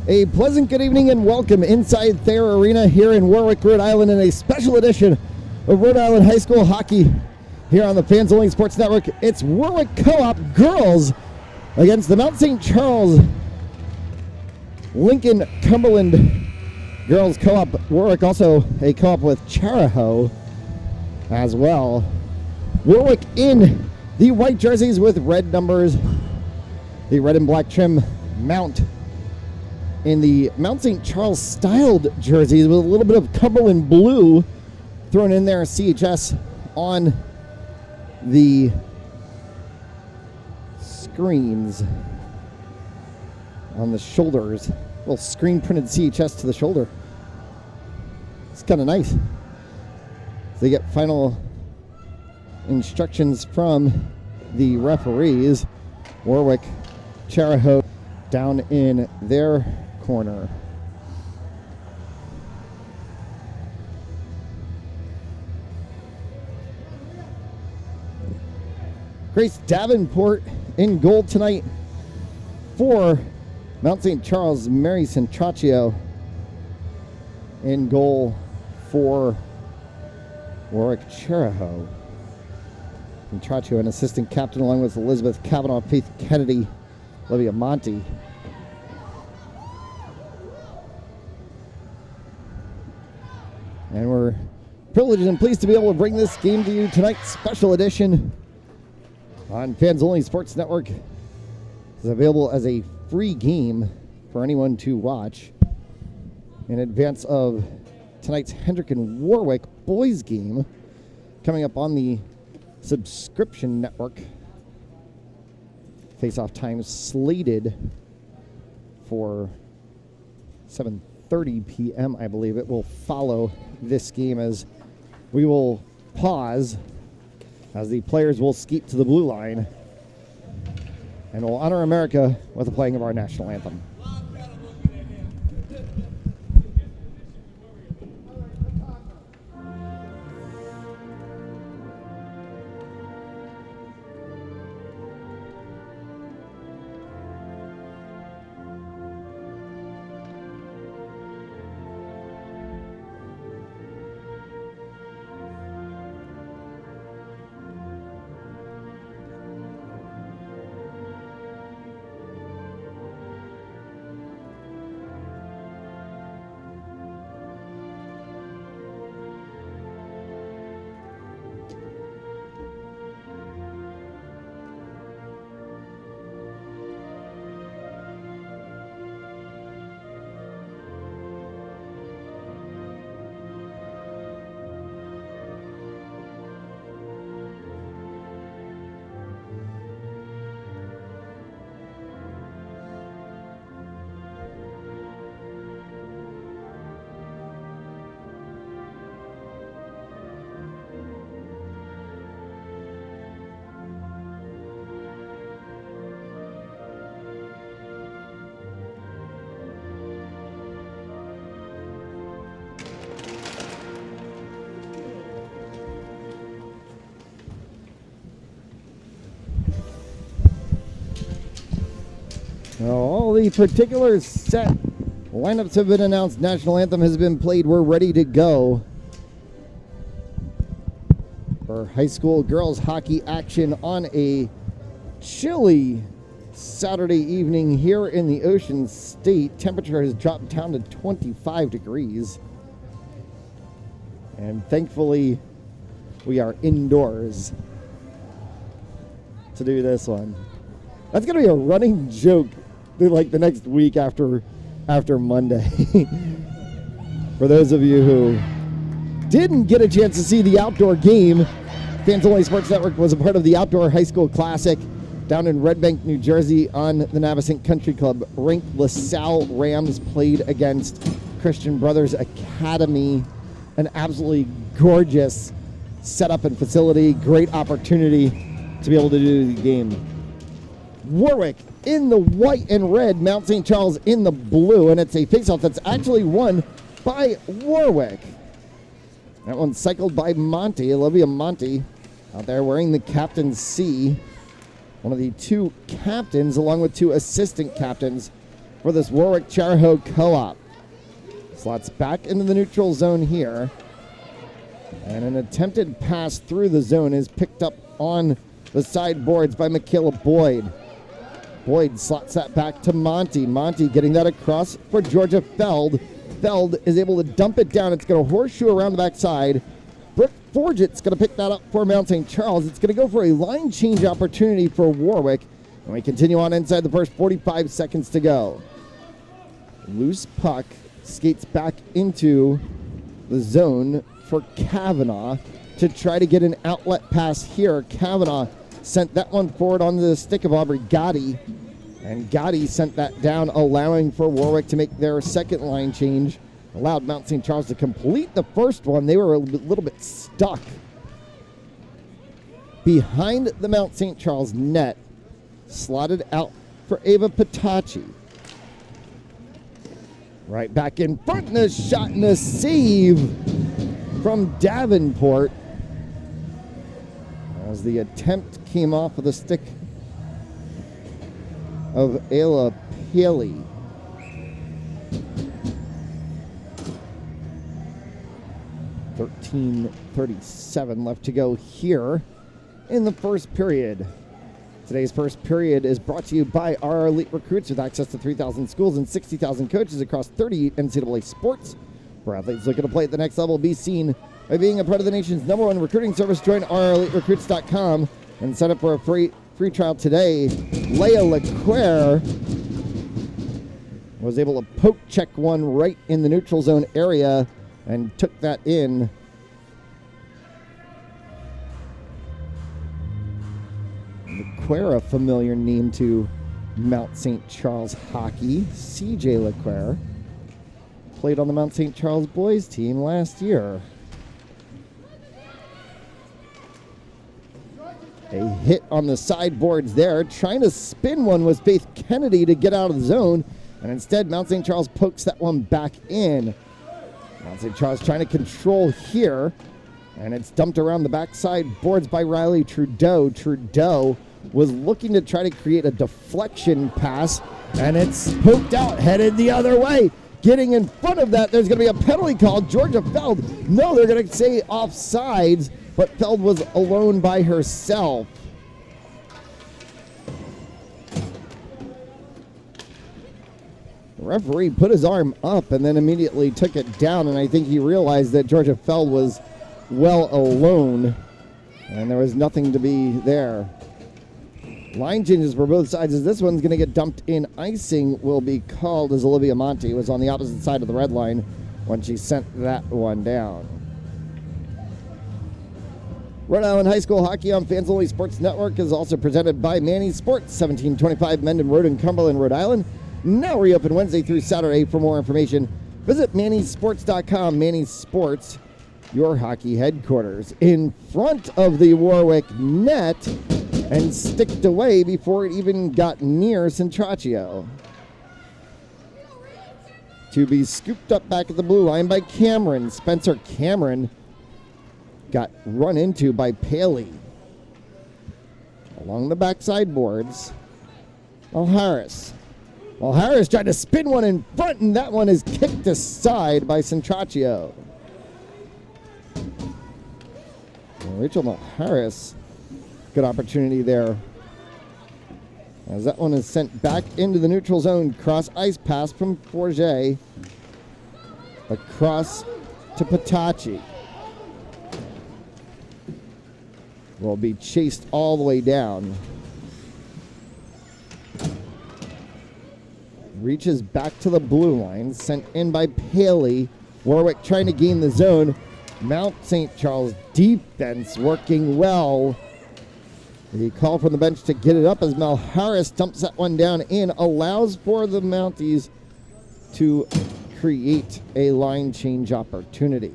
A pleasant good evening and welcome inside Thayer Arena here in Warwick, Rhode Island, in a special edition of Rhode Island High School Hockey here on the Fans Only Sports Network. It's Warwick Co-op girls against the Mount St. Charles Lincoln Cumberland Girls Co-op. Warwick also a co-op with Charahoe as well. Warwick in the white jerseys with red numbers, the red and black trim. Mount in the Mount St. Charles styled jerseys with a little bit of Cumberland blue thrown in there. CHS on the screens on the shoulders. Little screen printed CHS to the shoulder. It's kind of nice. They get final instructions from the referees. Warwick, Charahoe down in their corner. Grace Davenport in goal tonight for Mount St. Charles. Mary Centraccio in goal for Warwick. Charahoe. Centraccio, an assistant captain, along with Elizabeth Kavanaugh, Faith Kennedy, Olivia Monty. And we're privileged and pleased to be able to bring this game to you tonight. Special edition on Fans Only Sports Network. It's available as a free game for anyone to watch in advance of tonight's Hendrick and Warwick boys game coming up on the subscription network. Face-off time slated for 7:30 p.m. I believe. It will follow this game as we will pause as the players will skeet to the blue line and will honor America with the playing of our national anthem. All the particulars set. Lineups have been announced. National anthem has been played. We're ready to go for high school girls hockey action on a chilly Saturday evening here in the Ocean State. Temperature has dropped down to 25 degrees. And thankfully, we are indoors to do this one. That's going to be a running joke like the next week after Monday. For those of you who didn't get a chance to see the outdoor game, Fans Only Sports Network was a part of the Outdoor High School Classic down in Red Bank, New Jersey on the Navasint Country Club rink. LaSalle Rams played against Christian Brothers Academy. An absolutely gorgeous setup and facility. Great opportunity to be able to do the game. Warwick in the white and red, Mount St. Charles in the blue, and it's a faceoff that's actually won by Warwick. That one cycled by Monty, Olivia Monty, out there wearing the captain's C. One of the two captains, along with two assistant captains, for this Warwick Charahoe co-op. Slots back into the neutral zone here. And an attempted pass through the zone is picked up on the sideboards by Michaela Boyd. Boyd slots that back to Monty. Monty getting that across for Georgia Feld. Feld is able to dump it down. It's going to horseshoe around the backside. Brooke Forget's going to pick that up for Mount St. Charles. It's going to go for a line change opportunity for Warwick. And we continue on inside the first 45 seconds to go. Loose puck skates back into the zone for Kavanaugh to try to get an outlet pass here. Kavanaugh sent that one forward onto the stick of Aubrey Gotti. And Gotti sent that down, allowing for Warwick to make their second line change. Allowed Mount St. Charles to complete the first one. They were a little bit stuck behind the Mount St. Charles net. Slotted out for Ava Patachi. Right back in front, and a shot and a save from Davenport. As the attempt came off of the stick of Ayla Paley. .13:37 left to go here in the first period. Today's first period is brought to you by our elite recruits with access to 3,000 schools and 60,000 coaches across 38 NCAA sports. For athletes looking to play at the next level, be seen by being a part of the nation's #1 recruiting service. Join oureliterecruits.com and sign up for a free trial today. Leah LeClaire was able to poke check one right in the neutral zone area and took that in. LeClaire, a familiar name to Mount St. Charles hockey. CJ LeClaire played on the Mount St. Charles boys team last year. A hit on the sideboards there. Trying to spin one was Faith Kennedy to get out of the zone. And instead, Mount St. Charles pokes that one back in. Mount St. Charles trying to control here. And it's dumped around the backside boards by Riley Trudeau. Trudeau was looking to try to create a deflection pass. And it's poked out, headed the other way. Getting in front of that, there's going to be a penalty called. Georgia Feld. No, they're going to say offsides. But Feld was alone by herself. The referee put his arm up and then immediately took it down, and I think he realized that Georgia Feld was well alone, and there was nothing to be there. Line changes for both sides as this one's going to get dumped in. Icing will be called as Olivia Monti was on the opposite side of the red line when she sent that one down. Rhode Island High School Hockey on Fans Only Sports Network is also presented by Manny's Sports, 1725 Mendon Road in Cumberland, Rhode Island. Now reopen Wednesday through Saturday. For more information, visit mannysports.com. Manny's Sports, your hockey headquarters. In front of the Warwick net and sticked away before it even got near Centraccio. To be scooped up back at the blue line by Cameron. Spencer Cameron got run into by Paley. Along the backside boards, Harris. Harris tried to spin one in front, and that one is kicked aside by Centraccio. Rachel Harris, good opportunity there. As that one is sent back into the neutral zone. Cross ice pass from Forget. Across to Patachi. Will be chased all the way down. Reaches back to the blue line. Sent in by Paley. Warwick trying to gain the zone. Mount St. Charles defense working well. The call from the bench to get it up as Mel Harris dumps that one down in. Allows for the Mounties to create a line change opportunity.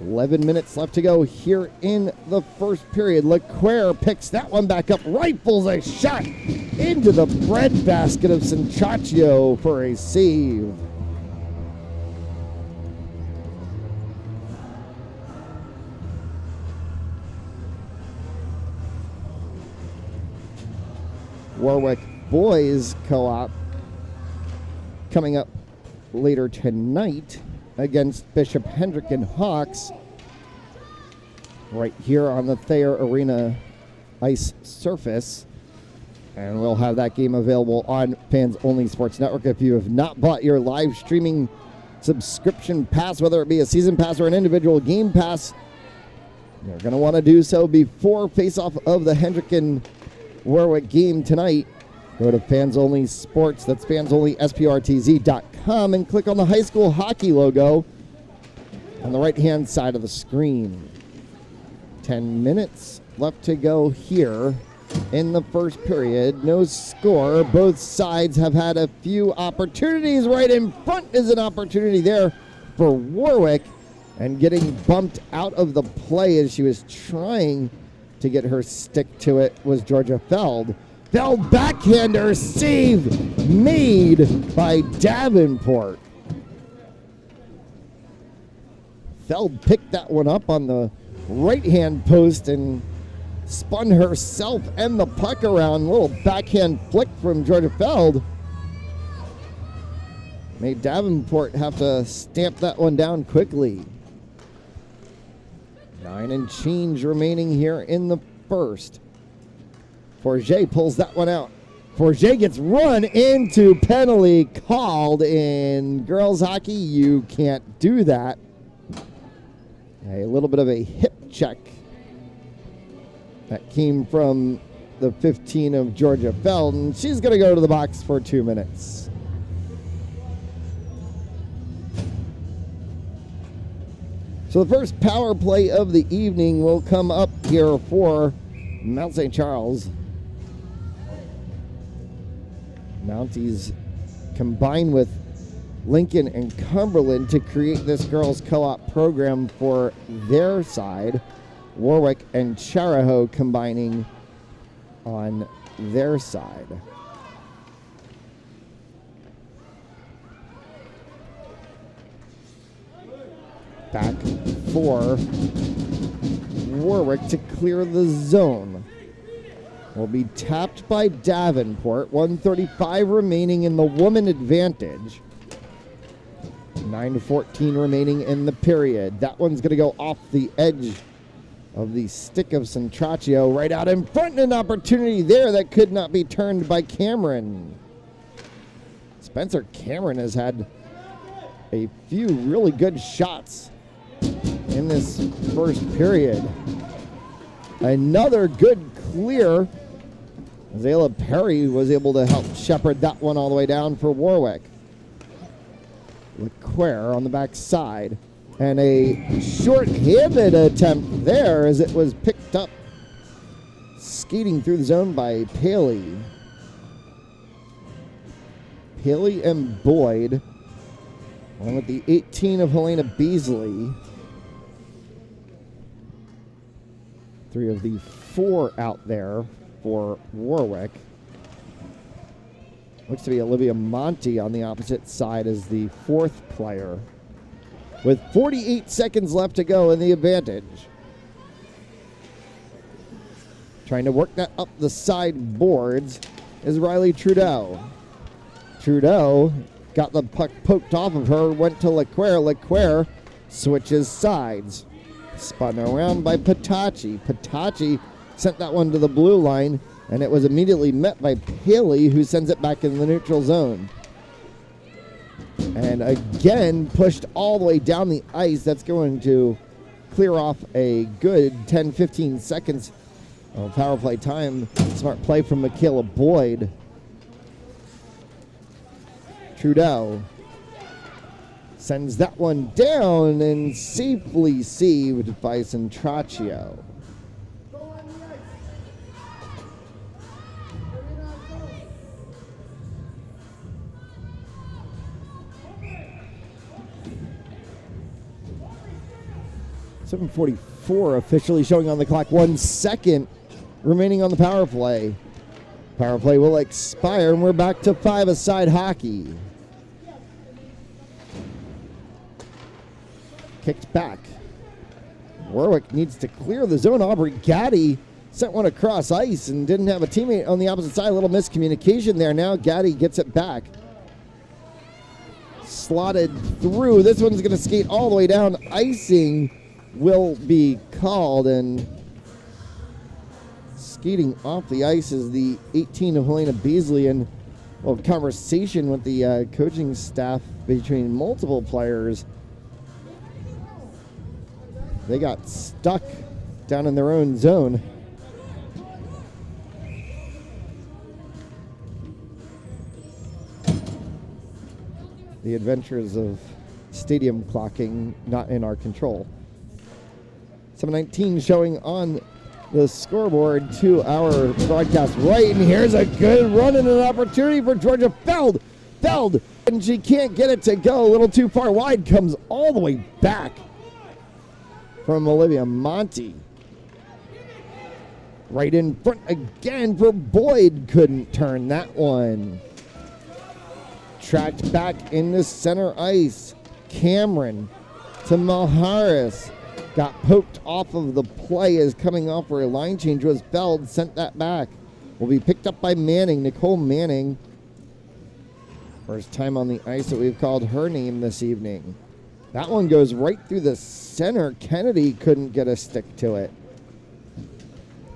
11 minutes left to go here in the first period. LeClaire picks that one back up, rifles a shot into the breadbasket of Centraccio for a save. Warwick boys co-op coming up later tonight against Bishop Hendrick and Hawks right here on the Thayer Arena ice surface. And we'll have that game available on Fans Only Sports Network. If you have not bought your live streaming subscription pass, whether it be a season pass or an individual game pass, you're going to want to do so before face-off of the Hendrick and Warwick game tonight. Go to Fans Only Sports, that's fansonlysprtz.com, and click on the high school hockey logo on the right-hand side of the screen. 10 minutes left to go here in the first period. No score. Both sides have had a few opportunities. Right in front is an opportunity there for Warwick, and getting bumped out of the play as she was trying to get her stick to it was Georgia Feld. Feld backhander save made by Davenport. Feld picked that one up on the right-hand post and spun herself and the puck around. A little backhand flick from Georgia Feld made Davenport have to stamp that one down quickly. 9 and change remaining here in the first. Forget pulls that one out. Forget gets run into, penalty called in girls hockey. You can't do that. A little bit of a hip check that came from the 15 of Georgia Feld, and she's going to go to the box for 2 minutes. So the first power play of the evening will come up here for Mount St. Charles. Mounties combine with Lincoln and Cumberland to create this girls co-op program for their side. Warwick and Charahoe combining on their side. Back for Warwick to clear the zone. Will be tapped by Davenport. 1:35 remaining in the woman advantage. 9:14 remaining in the period. That one's going to go off the edge of the stick of Centraccio. Right out in front, an opportunity there that could not be turned by Cameron. Spencer Cameron has had a few really good shots in this first period. Another good clear. Zayla Perry was able to help shepherd that one all the way down for Warwick. LeQuire on the back side. And a short-handed attempt there as it was picked up skating through the zone by Paley. Paley and Boyd, along with the 18 of Helena Beasley. 3 of the 4 out there for Warwick. Looks to be Olivia Monty on the opposite side as the 4th player. With 48 seconds left to go in the advantage. Trying to work that up the side boards is Riley Trudeau. Trudeau got the puck poked off of her, went to LeQuire. LeQuire switches sides. Spun around by Patachi. Patachi sent that one to the blue line, and it was immediately met by Paley, who sends it back in the neutral zone. And again, pushed all the way down the ice. That's going to clear off a good 10-15 seconds of power play time. Smart play from Michaela Boyd. Trudeau sends that one down and safely saved by Centraccio. .744 officially showing on the clock. 1 second remaining on the power play. Power play will expire, and we're back to 5-a-side hockey. Kicked back. Warwick needs to clear the zone. Aubrey Gaddy Sent one across ice and didn't have a teammate on the opposite side. A little miscommunication there. Now Gaddy gets it back. Slotted through. This one's going to skate all the way down. Icing will be called, and skating off the ice is the 18 of Helena Beasley, and conversation with the coaching staff between multiple players. They got stuck down in their own zone. The adventures of stadium clocking not in our control. 7:19 showing on the scoreboard to our broadcast right, and here's a good run and an opportunity for Georgia. Feld, and she can't get it to go. A little too far wide, comes all the way back from Olivia Monty. Right in front again for Boyd, couldn't turn that one. Tracked back into center ice. Cameron to Malharis. Got poked off of the play as coming off where a line change was. Feld sent that back. Will be picked up by Manning. Nicole Manning. First time on the ice that we've called her name this evening. That one goes right through the center. Kennedy couldn't get a stick to it.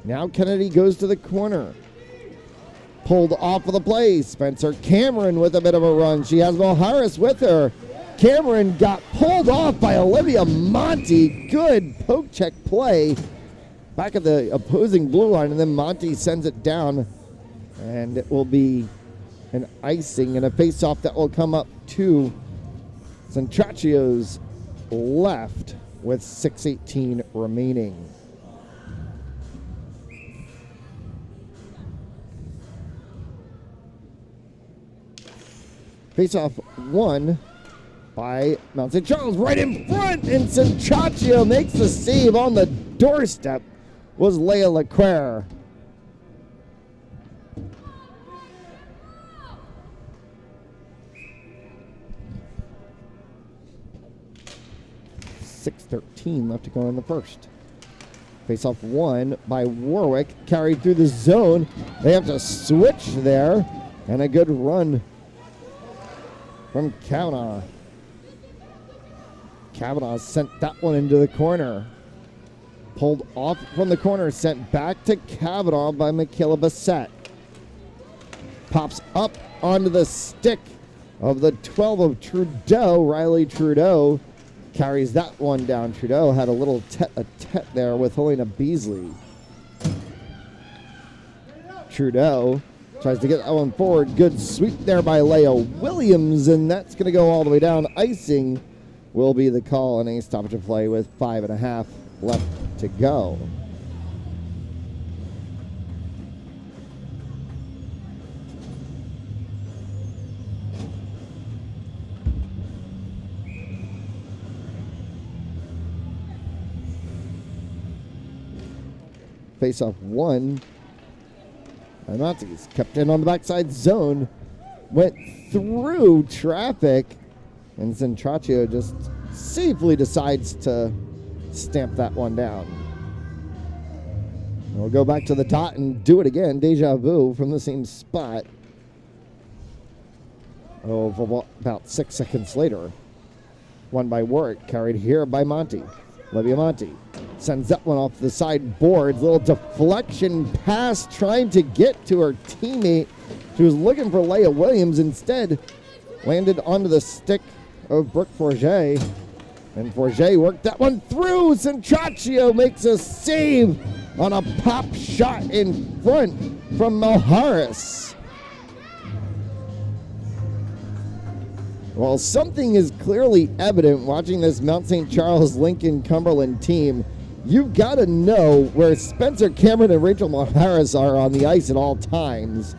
Now Kennedy goes to the corner. Pulled off of the play. Spencer Cameron with a bit of a run. She has Malharis with her. Cameron got pulled off by Olivia Monty. Good poke check play back at the opposing blue line, and then Monty sends it down, and it will be an icing and a face-off that will come up to Centracchio's left with 6:18 remaining. Face-off won by Mount St. Charles right in front, and Centracchio makes the save on the doorstep. Was Leia LeClaire. .6:13 left to go in the first. Face-off won by Warwick, carried through the zone. They have to switch there, and a good run from Kavanaugh. Kavanaugh sent that one into the corner. Pulled off from the corner, sent back to Kavanaugh by Michaela Bassett. Pops up onto the stick of the 12 of Trudeau. Riley Trudeau carries that one down. Trudeau had a little tete-a-tete there with Helena Beasley. Trudeau tries to get that one forward. Good sweep there by Leah Williams, and that's going to go all the way down. Icing will be the call on a stoppage of play with 5.5 left to go. Face-off one. Nazis kept in on the backside zone, went through traffic, and Centracchio just safely decides to stamp that one down. We'll go back to the dot and do it again. Deja vu from the same spot. About 6 seconds later. Won by Warwick, carried here by Monty. Olivia Monty sends that one off the side boards. Little deflection pass trying to get to her teammate. She was looking for Leah Williams. Instead, landed onto the stick of Brooke Forget. And Forget worked that one through. Centracchio makes a save on a pop shot in front from Malharis. Well, something is clearly evident watching this Mount St. Charles Lincoln Cumberland team. You've got to know where Spencer Cameron and Rachel Malharis are on the ice at all times.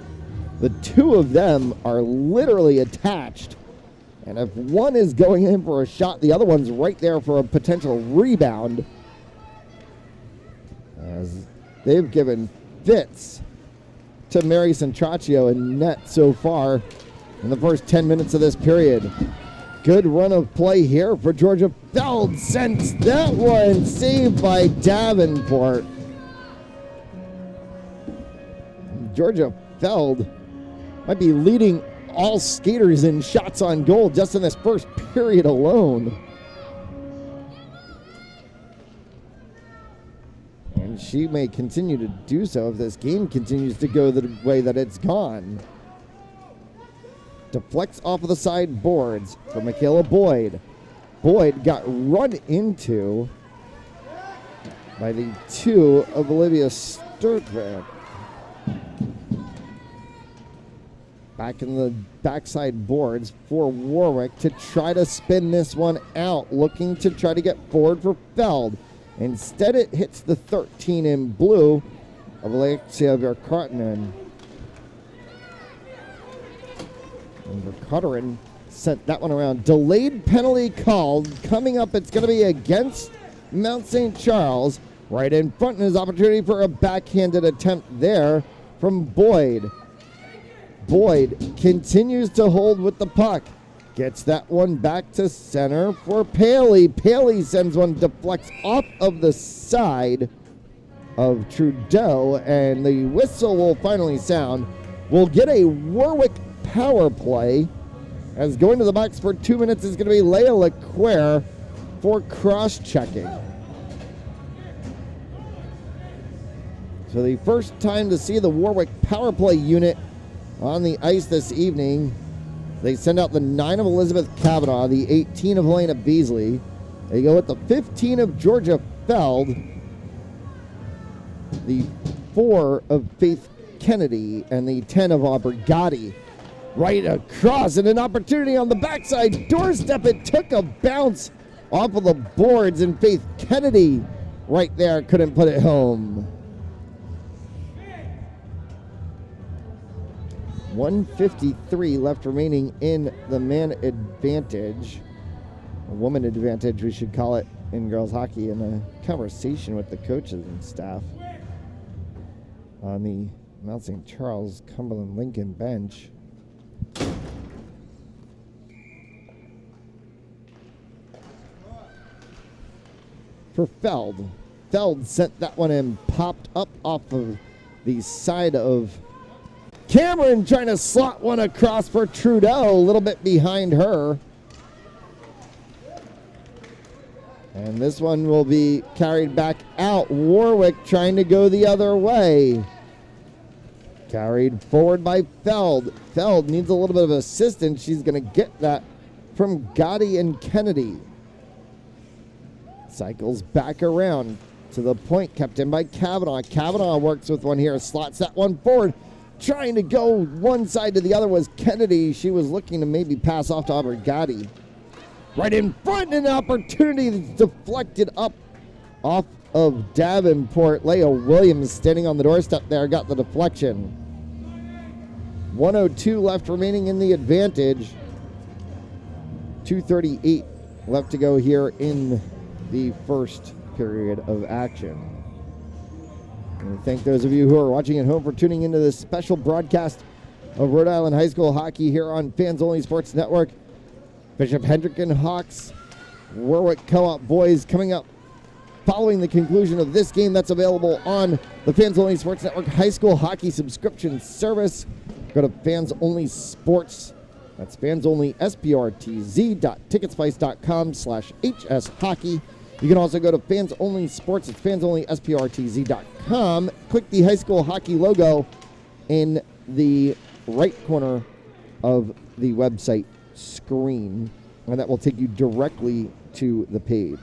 The two of them are literally attached. And if one is going in for a shot, the other one's right there for a potential rebound. As they've given fits to Mary Centracchio in net so far in the first 10 minutes of this period. Good run of play here for Georgia. Feld sends that one, saved by Davenport. Georgia Feld might be leading all skaters in shots on goal just in this first period alone. And she may continue to do so if this game continues to go the way that it's gone. Deflects off of the side boards for Michaela Boyd. Boyd got run into by the 2 of Olivia Sturtevant. Back in the backside boards for Warwick to try to spin this one out, looking to try to get forward for Feld. Instead, it hits the 13 in blue of Alexia Verkottinen. And Verkottinen sent that one around. Delayed penalty called. Coming up, it's going to be against Mount St. Charles. Right in front, and his opportunity for a backhanded attempt there from Boyd. Boyd continues to hold with the puck. Gets that one back to center for Paley. Paley sends one, deflects off of the side of Trudeau, and the whistle will finally sound. We'll get a Warwick power play, as going to the box for 2 minutes is going to be Leah LeClaire for cross-checking. So the first time to see the Warwick power play unit on the ice this evening. They send out the 9 of Elizabeth Kavanaugh, the 18 of Helena Beasley. They go with the 15 of Georgia Feld, the 4 of Faith Kennedy, and the 10 of Aubrey Gotti. Right across, and an opportunity on the backside doorstep. It took a bounce off of the boards, and Faith Kennedy right there couldn't put it home. 1:53 left remaining in the man advantage, a woman advantage we should call it in girls hockey, in a conversation with the coaches and staff on the Mount St. Charles Cumberland Lincoln bench. For Feld. Feld sent that one in, popped up off of the side of Cameron, trying to slot one across for Trudeau, a little bit behind her. And this one will be carried back out. Warwick trying to go the other way. Carried forward by Feld. Feld needs a little bit of assistance. She's going to get that from Gotti and Kennedy. Cycles back around to the point, kept in by Kavanaugh. Kavanaugh works with one here, slots that one forward. Trying to go one side to the other was Kennedy. She was looking to maybe pass off to Aubrey Gotti. Right in front, an opportunity that's deflected up off of Davenport. Leah Williams standing on the doorstep there, got the deflection. 1:02 left remaining in the advantage. 2:38 left to go here in the first period of action. And thank those of you who are watching at home for tuning into this special broadcast of Rhode Island High School hockey here on Fans Only Sports Network. Bishop Hendricken Hawks, Warwick Co-op boys coming up following the conclusion of this game. That's available on the Fans Only Sports Network High School Hockey Subscription Service. Go to Fans Only Sports. That's fansonlysprtz.ticketspice.com/HS hockey. You can also go to Fans Only Sports. It's fansonlysprtz.com. Click the high school hockey logo in the right corner of the website screen, and that will take you directly to the page.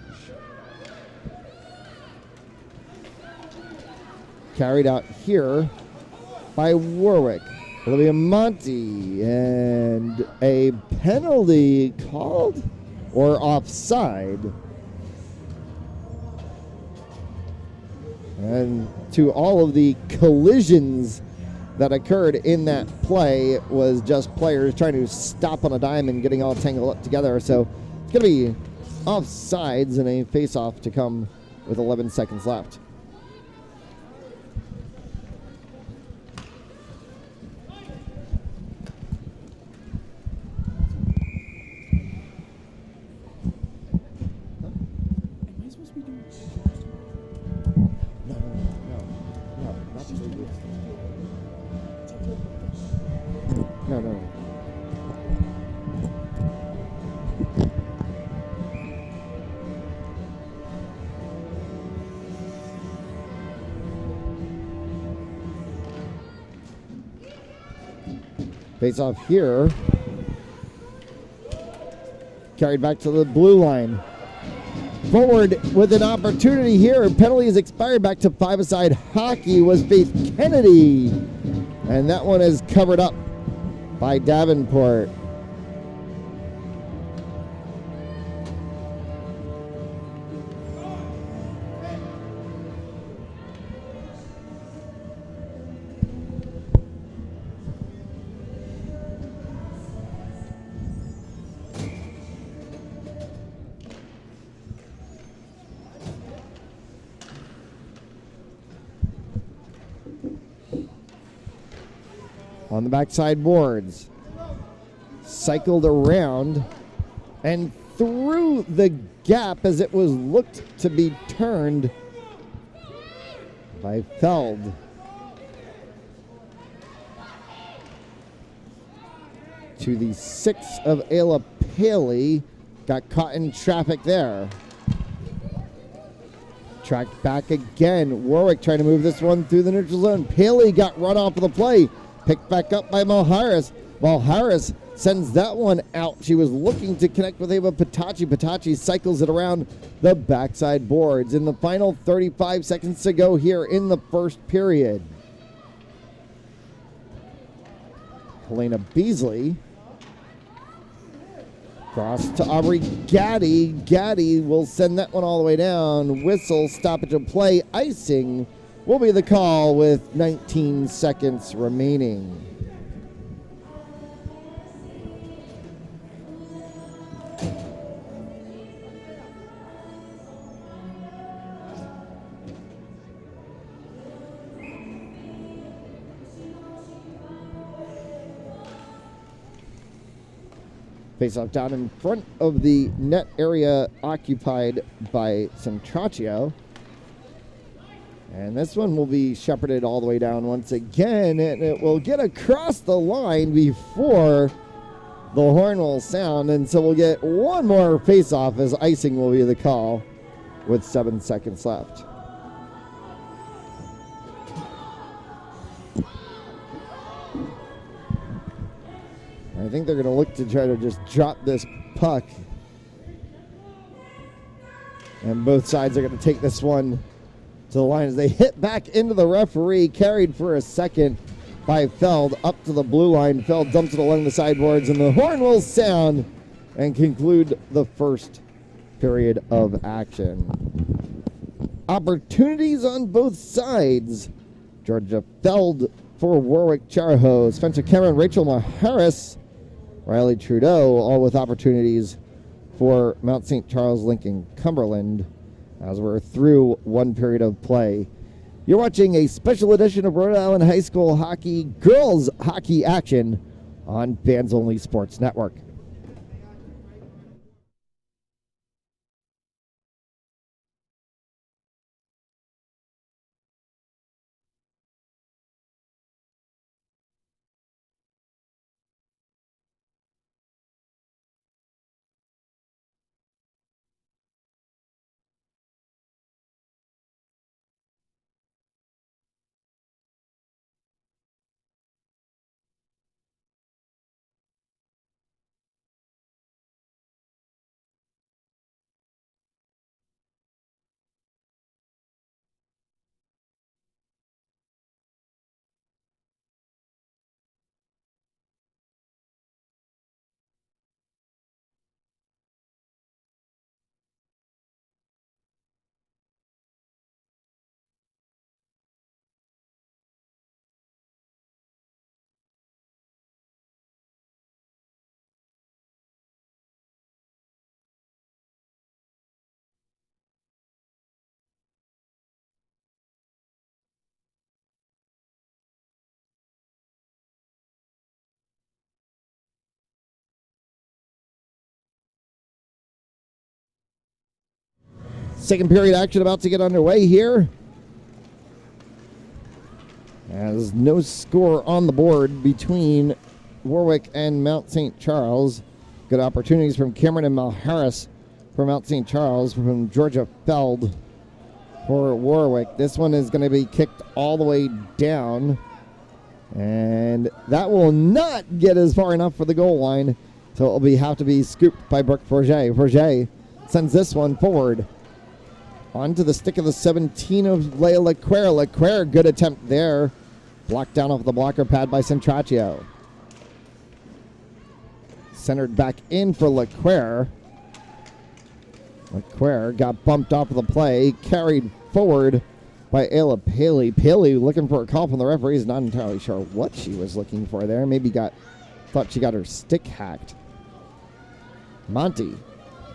Carried out here by Warwick. Olivia Monti, and a penalty called or offside. And to all of the collisions that occurred in that play was just players trying to stop on a dime and getting all tangled up together. So it's going to be offsides and a face-off to come with 11 seconds left. Face off here. Carried back to the blue line. Forward with an opportunity here. Penalty is expired. Back to five-a-side hockey was Faith Kennedy. And that one is covered up by Davenport. On the backside boards, cycled around and through the gap as it was looked to be turned by Feld. To the 6 of Ayla Paley, got caught in traffic there. Tracked back again. Warwick trying to move this one through the neutral zone. Paley got run off of the play. Picked back up by Malharris. Malharris sends that one out. She was looking to connect with Ava Patachi. Patachi cycles it around the backside boards. In the final 35 seconds to go here in the first period. Helena Beasley. Cross to Aubrey Gaddy. Gaddy will send that one all the way down. Whistle, stoppage of play, icing will be the call with 19 seconds remaining. Face-off down in front of the net area occupied by Centraccio. And this one will be shepherded all the way down once again, and it will get across the line before the horn will sound. And so we'll get one more face-off as icing will be the call with 7 seconds left. I think they're going to look to try to just drop this puck. And both sides are going to take this one to the line as they hit back into the referee, carried for a second by Feld up to the blue line. Feld dumps it along the sideboards, and the horn will sound and conclude the first period of action. Opportunities on both sides. Georgia Feld for Warwick Charahoe, Spencer Cameron, Rachel Maharis, Riley Trudeau, all with opportunities for Mount St. Charles, Lincoln, Cumberland, as we're through one period of play. You're watching a special edition of Rhode Island High School Hockey Girls Hockey action on Fans Only Sports Network. Second period action about to get underway here. As no score on the board between Warwick and Mount St. Charles. Good opportunities from Cameron and Malharris for Mount St. Charles, from Georgia Feld for Warwick. This one is going to be kicked all the way down And that will not get as far enough for the goal line. So it will have to be scooped by Brooke Forget. Forget sends this one forward. Onto the stick of the 17 of Leia Leclerc. Leclerc, good attempt there. Blocked down off the blocker pad by Centraccio. Centered back in for Leclerc. Leclerc got bumped off of the play. Carried forward by Ayla Paley. Paley looking for a call from the referees. Not entirely sure what she was looking for there. Maybe thought she got her stick hacked. Monty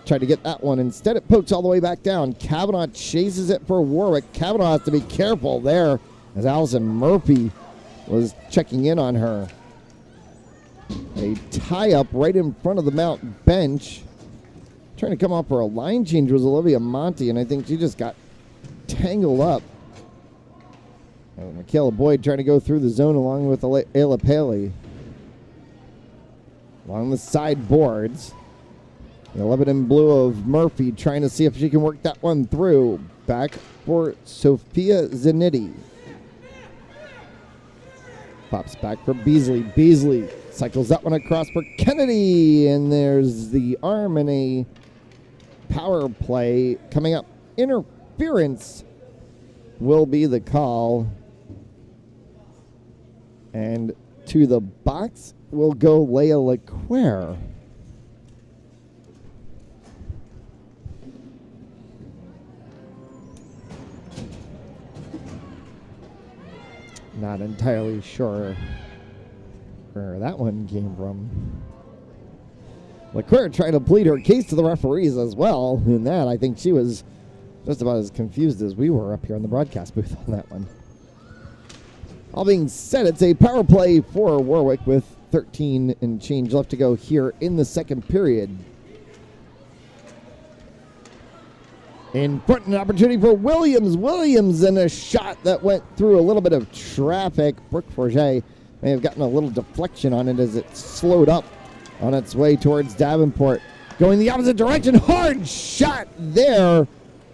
tried to get that one. Instead, it pokes all the way back down. Kavanaugh chases it for Warwick. Kavanaugh has to be careful there as Allison Murphy was checking in on her. A tie-up right in front of the Mount bench. Trying to come off for a line change was Olivia Monty, and I think she just got tangled up. Michaela Boyd trying to go through the zone along with Ayla Paley. Along the side boards. The 11 in blue of Murphy trying to see if she can work that one through. Back for Sophia Zanetti. Pops back for Beasley. Beasley cycles that one across for Kennedy. And there's the arm and a power play coming up. Interference will be the call. And to the box will go Leia Leclerc. Not entirely sure where that one came from. Leclerc tried to plead her case to the referees as well. In that, I think she was just about as confused as we were up here in the broadcast booth on that one. All being said, it's a power play for Warwick with 13 and change left to go here in the second period. In front, an opportunity for Williams. Williams and a shot that went through a little bit of traffic. Brooke Forget may have gotten a little deflection on it as it slowed up on its way towards Davenport. Going the opposite direction. Hard shot there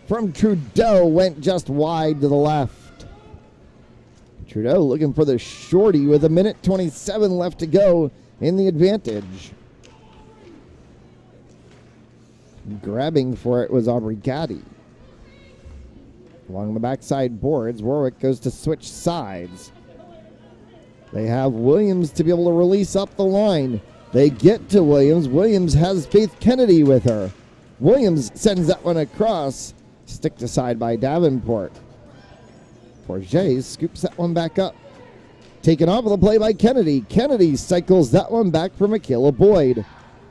from Trudeau. Went just wide to the left. Trudeau looking for the shorty with 1:27 left to go in the advantage. Grabbing for it was Aubrey Gaddy. Along the backside boards, Warwick goes to switch sides. They have Williams to be able to release up the line. They get to Williams. Williams has Faith Kennedy with her. Williams sends that one across. Sticked aside by Davenport. Forget scoops that one back up. Taken off of the play by Kennedy. Kennedy cycles that one back for Michaela Boyd.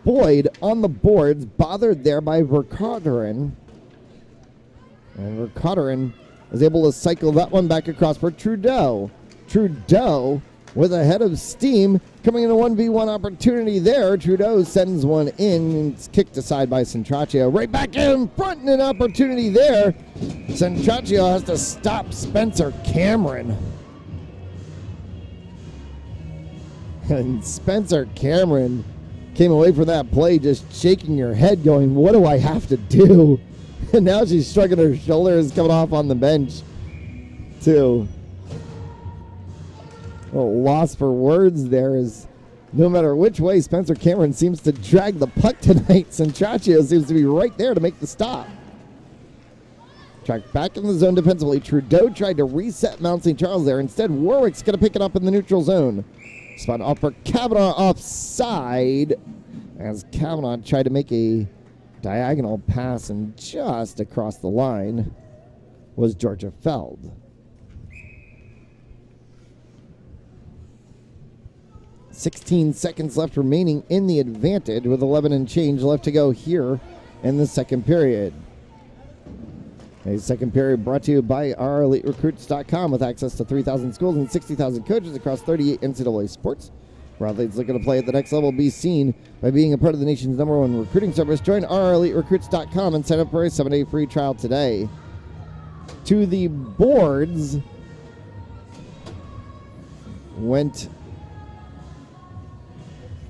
Boyd on the boards, bothered there by Vercauteren. And Vercauteren is able to cycle that one back across for Trudeau. Trudeau with a head of steam coming in a 1v1 opportunity there. Trudeau sends one in and it's kicked aside by Centraccio. Right back in front and an opportunity there. Centraccio has to stop Spencer Cameron. And Spencer Cameron came away from that play just shaking her head going, what do I have to do? And now she's shrugging her shoulders coming off on the bench too. A loss for words there is no matter which way Spencer Cameron seems to drag the puck tonight, Centraccio seems to be right there to make the stop. Tracked back in the zone defensively. Trudeau tried to reset Mount St. Charles there. Instead, Warwick's going to pick it up in the neutral zone. Spun off for Kavanaugh offside as Kavanaugh tried to make a diagonal pass, and just across the line was Georgia Feld. "16 seconds left remaining in the advantage with 11 and change left to go here in the second period. A second period brought to you by OurEliteRecruits.com with access to 3,000 schools and 60,000 coaches across 38 NCAA sports. For athletes looking to play at the next level, be seen by being a part of the nation's #1 recruiting service. Join OurEliteRecruits.com and sign up for a 7-day free trial today. To the boards went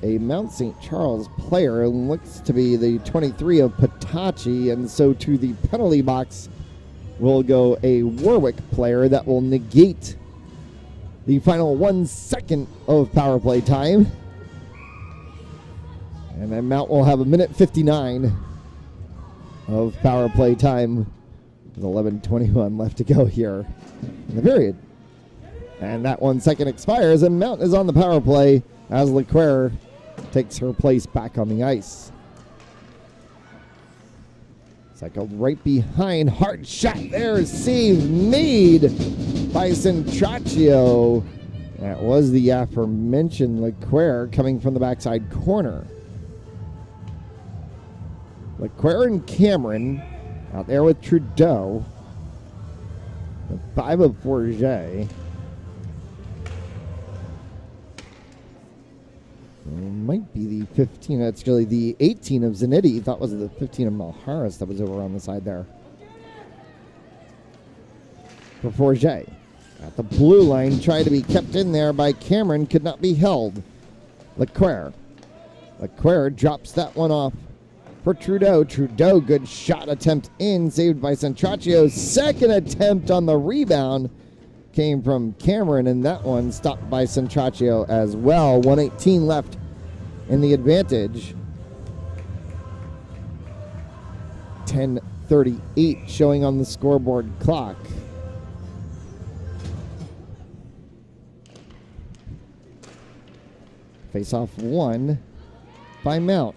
a Mount St. Charles player, and looks to be the 23 of Patachi, and so to the penalty box will go a Warwick player that will negate the final 1 second of power play time. And then Mount will have 1:59 of power play time with 11:21 left to go here in the period. And that 1 second expires, and Mount is on the power play as LeClaire takes her place back on the ice. Cycled right behind. Hard shot there. Save made by Centraccio. That was the aforementioned LeClaire coming from the backside corner. LeClaire and Cameron out there with Trudeau. The 5 of Forget. Might be the 15. That's really the 18 of Zanetti. Thought was the 15 of Malharis that was over on the side there. For Forget. At the blue line, tried to be kept in there by Cameron. Could not be held. LeClaire. LeClaire drops that one off for Trudeau. Trudeau, good shot attempt in. Saved by Centraccio. Second attempt on the rebound came from Cameron, and that one stopped by Centraccio as well. 1:18 left in the advantage. 10:38 showing on the scoreboard clock. Face-off won by Mount.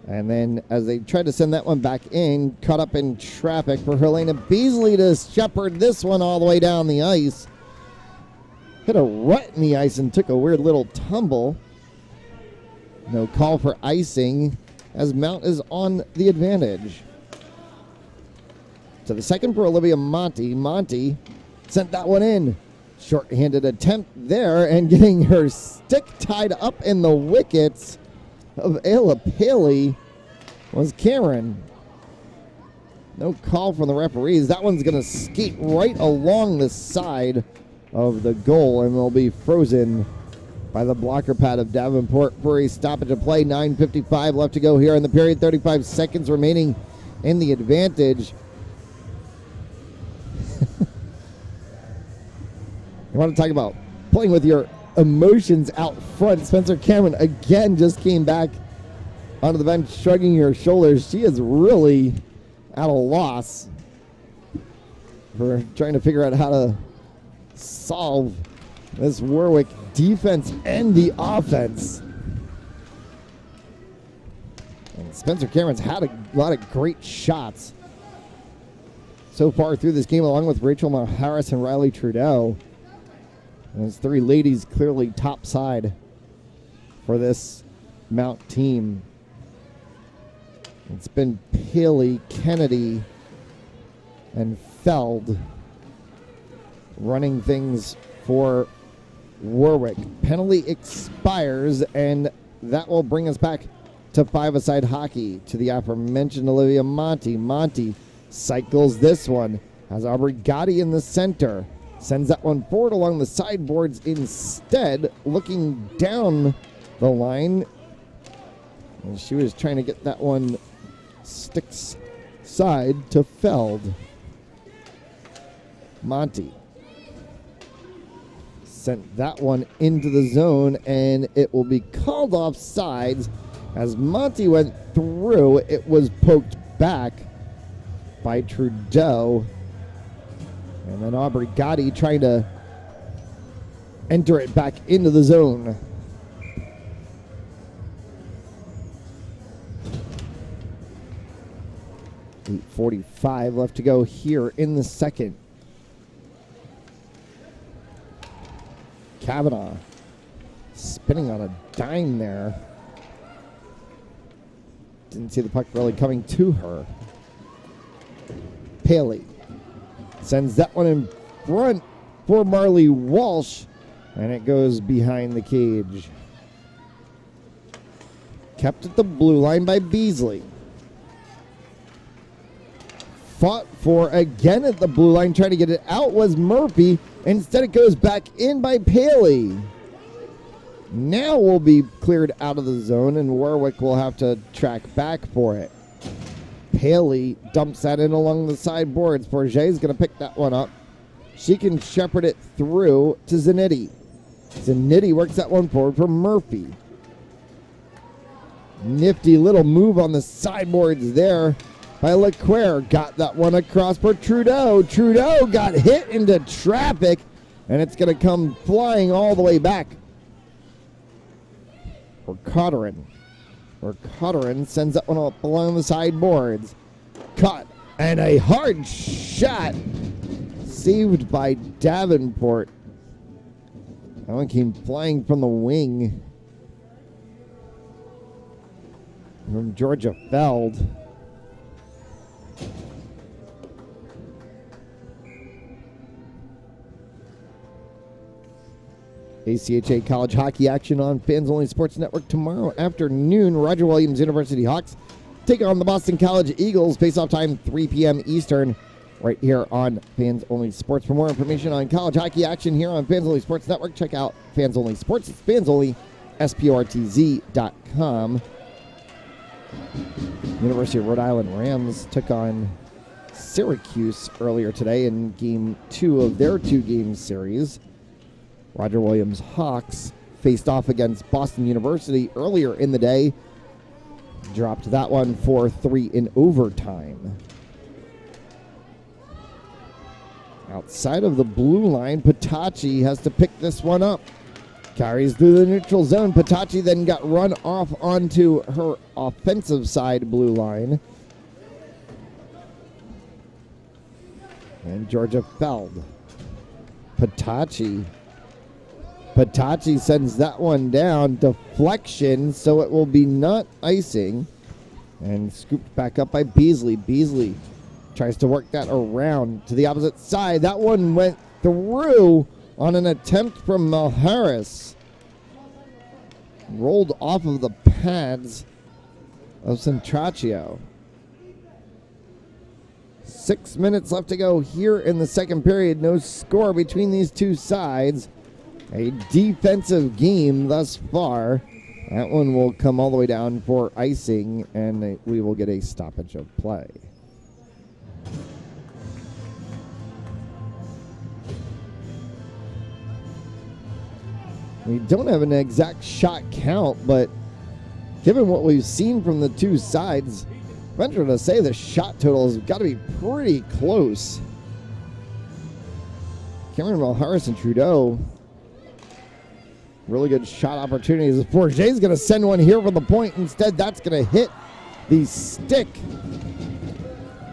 And then as they tried to send that one back in, caught up in traffic for Helena Beasley to shepherd this one all the way down the ice. Hit a rut in the ice and took a weird little tumble. No call for icing as Mount is on the advantage. To the second for Olivia Monty. Monty sent that one in. Short-handed attempt there and getting her stick tied up in the wickets of Ayla Paley was Cameron. No call from the referees. That one's going to skate right along the side of the goal and will be frozen by the blocker pad of Davenport for a stoppage of play. 9:55 left to go here in the period. 35 seconds remaining in the advantage. You want to talk about playing with your emotions out front. Spencer Cameron again just came back onto the bench shrugging her shoulders. She is really at a loss for trying to figure out how to solve this Warwick defense and the offense. And Spencer Cameron's had a lot of great shots so far through this game, along with Rachel Malharis and Riley Trudeau. And those three ladies clearly top side for this Mount team. It's been Paley, Kennedy, and Feld running things for Warwick. Penalty expires, and that will bring us back to five-a-side hockey to the aforementioned Olivia Monty. Monty cycles this one, has Aubrey Gotti in the center. Sends that one forward along the sideboards instead, looking down the line. And she was trying to get that one sticks side to Feld. Monty sent that one into the zone, and it will be called off sides. As Monty went through, it was poked back by Trudeau. And then Aubrey Gotti trying to enter it back into the zone. .45 left to go here in the second. Kavanaugh spinning on a dime there. Didn't see the puck really coming to her. Paley sends that one in front for Marley Walsh, and it goes behind the cage. Kept at the blue line by Beasley. Fought for again at the blue line, trying to get it out was Murphy. Instead it goes back in by Paley. Now will be cleared out of the zone, and Warwick will have to track back for it. Paley dumps that in along the sideboards. Forget's going to pick that one up. She can shepherd it through to Zanetti. Zanetti works that one forward for Murphy. Nifty little move on the sideboards there by Leclerc. Got that one across for Trudeau. Trudeau got hit into traffic, and it's going to come flying all the way back for Cotterin. Or Cotterin sends that one up along the sideboards. Caught, and a hard shot saved by Davenport. That one came flying from the wing from Georgia Feld. ACHA college hockey action on Fans Only Sports Network tomorrow afternoon. Roger Williams University Hawks take on the Boston College Eagles. Face-off time 3 p.m. Eastern right here on Fans Only Sports. For more information on college hockey action here on Fans Only Sports Network, check out Fans Only Sports. It's fansonlysportz.com. University of Rhode Island Rams took on Syracuse earlier today in Game 2 of their 2-game series. Roger Williams Hawks faced off against Boston University earlier in the day. Dropped that one 4-3 in overtime. Outside of the blue line, Patachi has to pick this one up. Carries through the neutral zone. Patachi then got run off onto her offensive side blue line. And Georgia Feld. Patachi sends that one down. Deflection, so it will be not icing. And scooped back up by Beasley. Beasley tries to work that around to the opposite side. That one went through on an attempt from Malharris. Rolled off of the pads of Centraccio. 6 minutes left to go here in the second period. No score between these two sides. A defensive game thus far. That one will come all the way down for icing, and we will get a stoppage of play. We don't have an exact shot count, but given what we've seen from the two sides, venture to say the shot total has got to be pretty close. Cameron Malharris and Trudeau. Really good shot opportunities. Forget's going to send one here from the point. Instead, that's going to hit the stick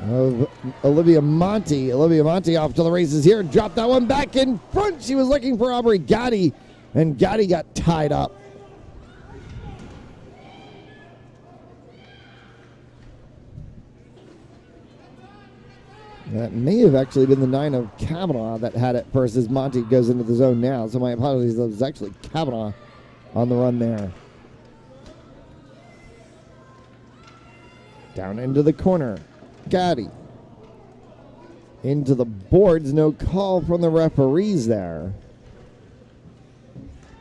of Olivia Monti. Olivia Monti off to the races here. Dropped that one back in front. She was looking for Aubrey Gotti, and Gotti got tied up. That may have actually been the 9 of Kavanaugh that had it first as Monty goes into the zone now. So my apologies. That was actually Kavanaugh on the run there. Down into the corner. Gotti. Into the boards. No call from the referees there.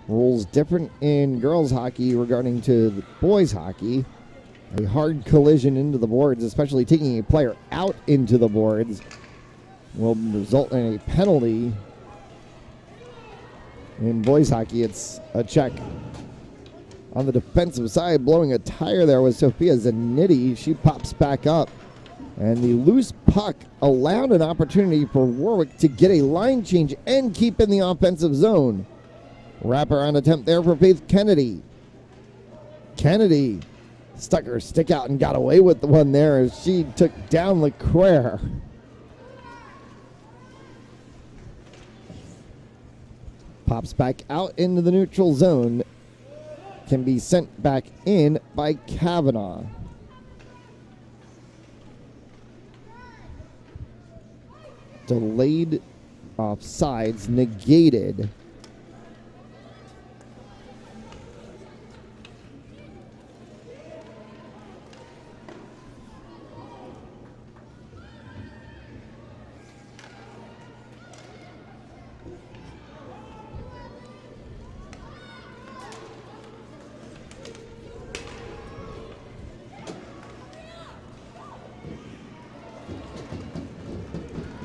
Rules different in girls hockey regarding to the boys hockey. A hard collision into the boards, especially taking a player out into the boards, will result in a penalty. In boys hockey, it's a check. On the defensive side, blowing a tire there was Sophia Zanetti. She pops back up. And the loose puck allowed an opportunity for Warwick to get a line change and keep in the offensive zone. Wraparound attempt there for Faith Kennedy. Kennedy stuck her stick out and got away with the one there as she took down Leclerc. Pops back out into the neutral zone. Can be sent back in by Kavanaugh. Delayed offsides negated.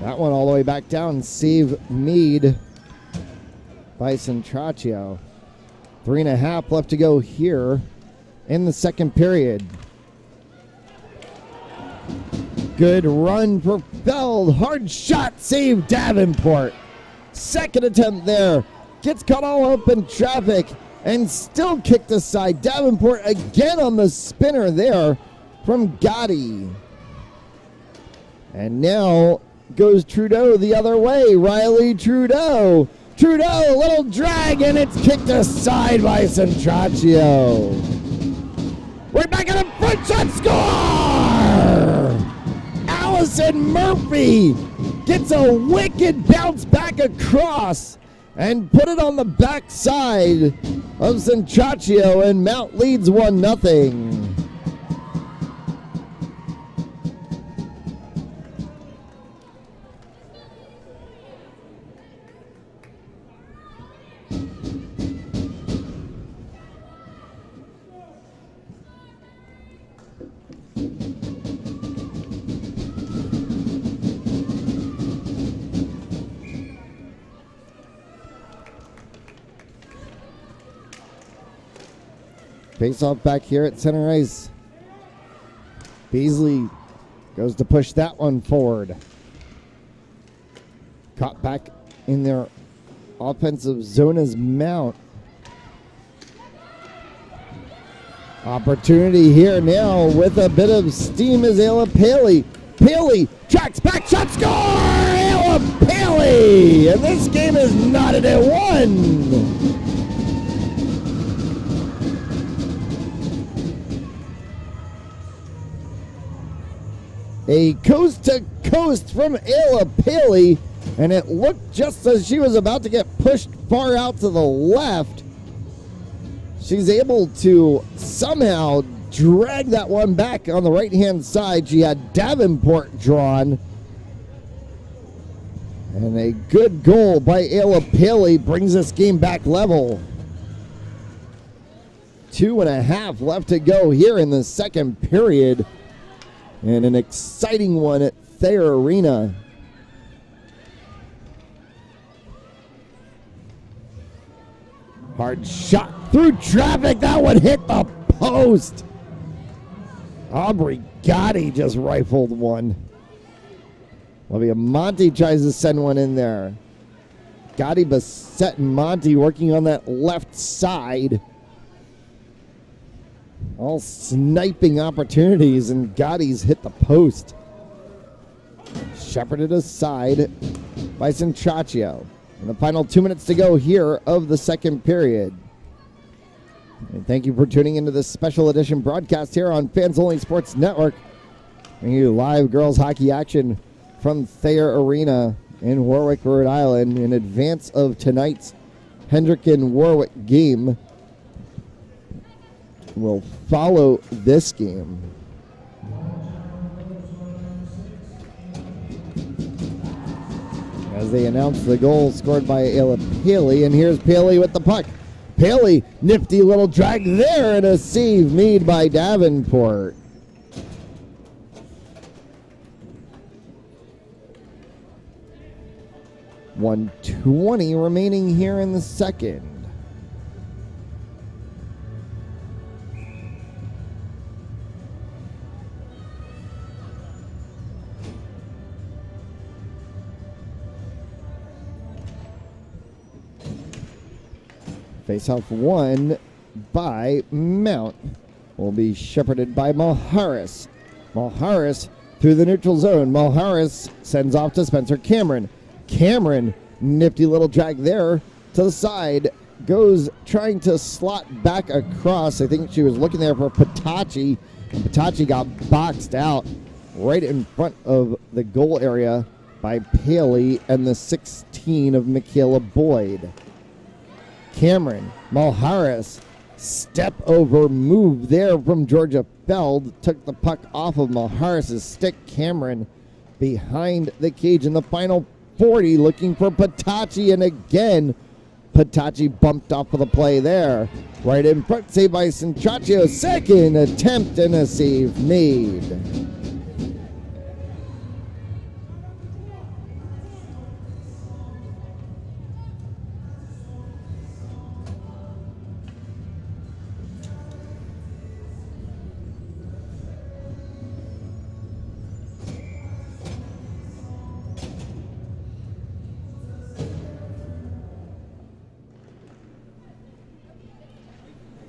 That one all the way back down. Save made by Centraccio. 3.5 left to go here in the second period. Good run for Feld. Hard shot, save Davenport. Second attempt there. Gets caught all up in traffic and still kicked aside. Davenport again on the spinner there from Gotti. And now goes Trudeau the other way. Riley Trudeau. Trudeau, little drag, and it's kicked aside by Centraccio. We're back in a front shot score! Allison Murphy gets a wicked bounce back across and put it on the backside of Centraccio, and Mount leads 1-0. Face off back here at center ice. Beasley goes to push that one forward. Caught back in their offensive zone as Mount. Opportunity here now with a bit of steam is Ayla Paley. Paley tracks back, shot, score! Ayla Paley! And this game is knotted at 1. A coast-to-coast from Ayla Paley, and it looked just as she was about to get pushed far out to the left. She's able to somehow drag that one back on the right-hand side. She had Davenport drawn. And a good goal by Ayla Paley brings this game back level. 2.5 left to go here in the second period. And an exciting one at Thayer Arena. Hard shot through traffic. That one hit the post. Aubrey Gotti just rifled one. Olivia Monty tries to send one in there. Gotti, Bassett, and Monty working on that left side. All sniping opportunities, and Gotti's hit the post. Shepherded aside by Centraccio. And the final 2 minutes to go here of the second period. And thank you for tuning into this special edition broadcast here on Fans Only Sports Network. Bringing you live girls hockey action from Thayer Arena in Warwick, Rhode Island, in advance of tonight's Hendrick and Warwick game. Will follow this game. As they announce the goal scored by Ayla Paley, and here's Paley with the puck. Paley, nifty little drag there, and a save made by Davenport. .120 remaining here in the second. Face-off won by Mount. Will be shepherded by Malharis. Malharis through the neutral zone. Malharis sends off to Spencer Cameron. Cameron, nifty little drag there to the side. Goes trying to slot back across. I think she was looking there for Patacci. And Patacci got boxed out right in front of the goal area by Paley and the 16 of Michaela Boyd. Cameron, Malharis, step over move there from Georgia Feld. Took the puck off of Malharis' stick. Cameron behind the cage in the final 40 looking for Patacci, and again Patacci bumped off of the play there. Right in front, saved by Centraccio. Second attempt and a save made.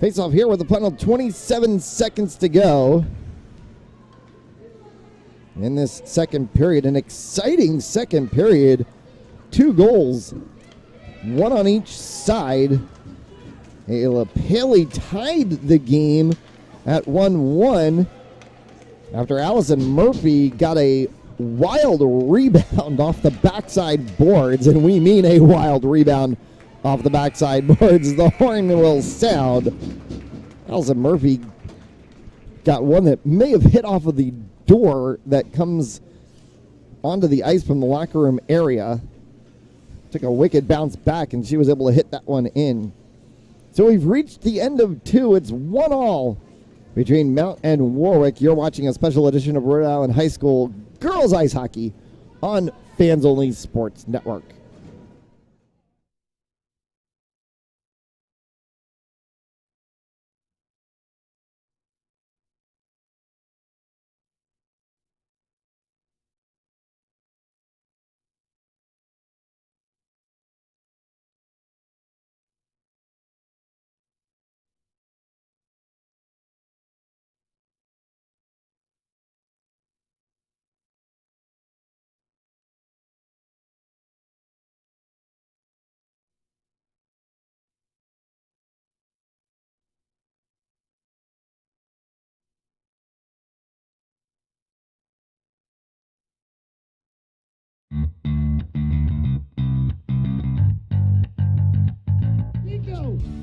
Face off here with the final 27 seconds to go in this second period. An exciting second period. 2 goals, 1 on each side. Ayla Paley tied the game at 1-1 after Allison Murphy got a wild rebound off the backside boards, and we mean a wild rebound off the backside boards. The horn will sound. Allison Murphy got one that may have hit off of the door that comes onto the ice from the locker room area. Took a wicked bounce back, and she was able to hit that one in. So we've reached the end of 2. It's 1-1 between Mount and Warwick. You're watching a special edition of Rhode Island High School Girls Ice Hockey on Fans Only Sports Network.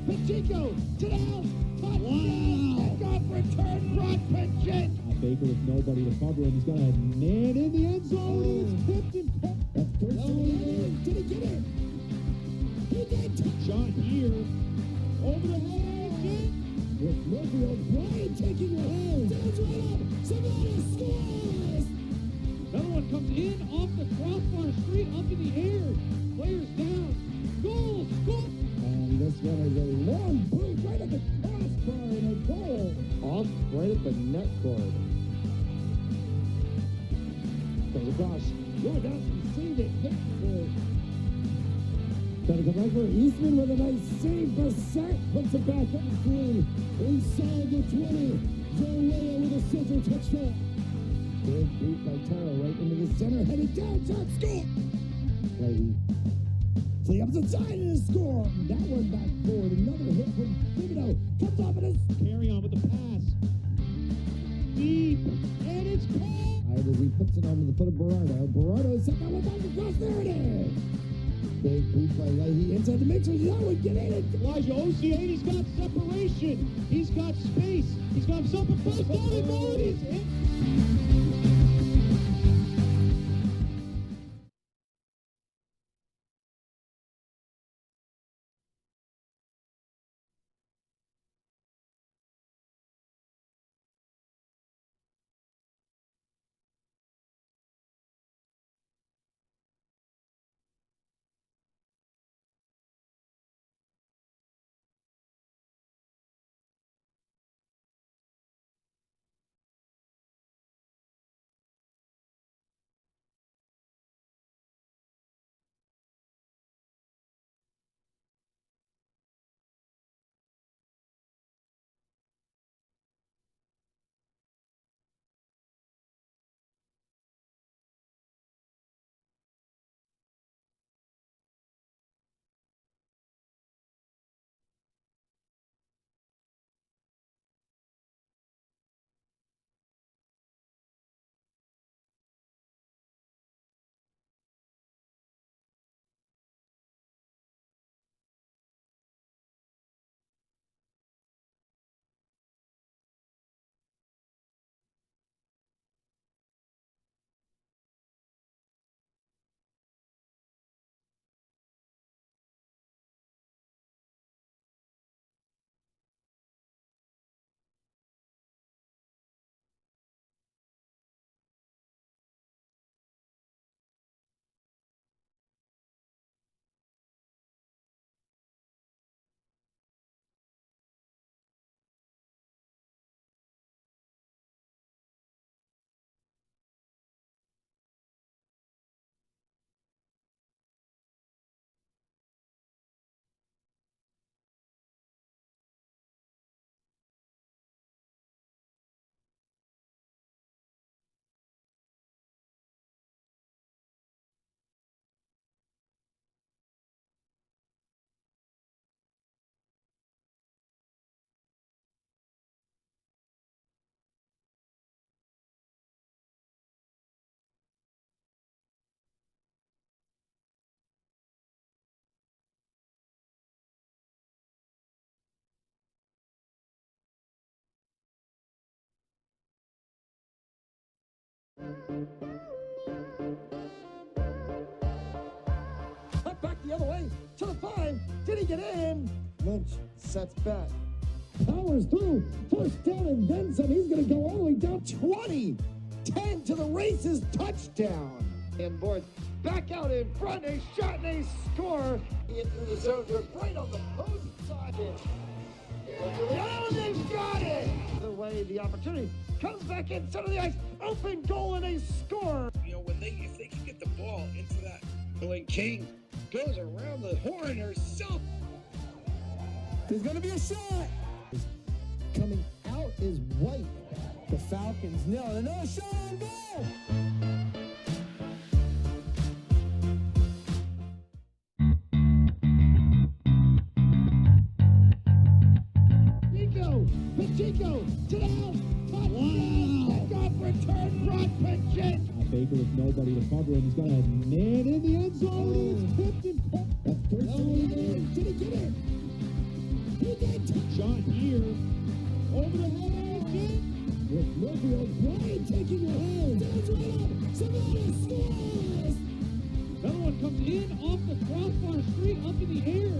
Pacheco to the house. Wow. Off return, Brock Pacheco. Baker with nobody to cover him. He's got a man in the end zone. It's tipped and that's did he get it? He did. Shot here. Over the head. With Murphy O'Brien taking the hold. Down's right up. Savannah scores. Another one comes in off the crossbar, straight up in the air. Players down. Goal. Score. And this one is a long boot right at the crossbar and a goal. Off right at the net cord. Goes across. Really down to save it. Gotta come back for Eastman with a nice save. Bassett puts it back up through. Inside the 20. Zorea with a center touchdown. Good beat by Tara right into the center. Headed down. Shot. Score. Lady. To the opposite side and a score. That one back forward. Another hit from Thibodeau. Comes off and is carry on with the pass. Deep. And it's caught. Right as he puts it onto the foot of Berardo. Berardo set that one back across. There it is. Big beat by Leahy inside the mixer. That would get in it. Elijah Oceane, he's got separation. He's got space. He's got himself a first down and goal. He's in. Cut back the other way to the 5. Did he get in? Lynch sets back. Powers through. First down and then some. He's going to go all the way down 20. 10 to the races. Touchdown. And boards back out in front. A shot and a score. Into the zone. They're right on the post side. Oh, they've got it. The way the opportunity comes back in center of the ice. Open goal and a score. You know, if they can get the ball into that, when King goes around the horn herself. There's going to be a shot. Coming out is White. The Falcons nail it. Another shot on goal. Pacheco to the house. Touchdown. Kickoff return. Brock Pacheco. Baker with nobody to cover him. He's got a man in the end zone. It's tipped and That's first down. Did he get it? He did. shot here. Over the head again. With Murphy O'Brien taking the hold. That's right up. Savannah scores. Another one comes in off the crossbar, straight up in the air.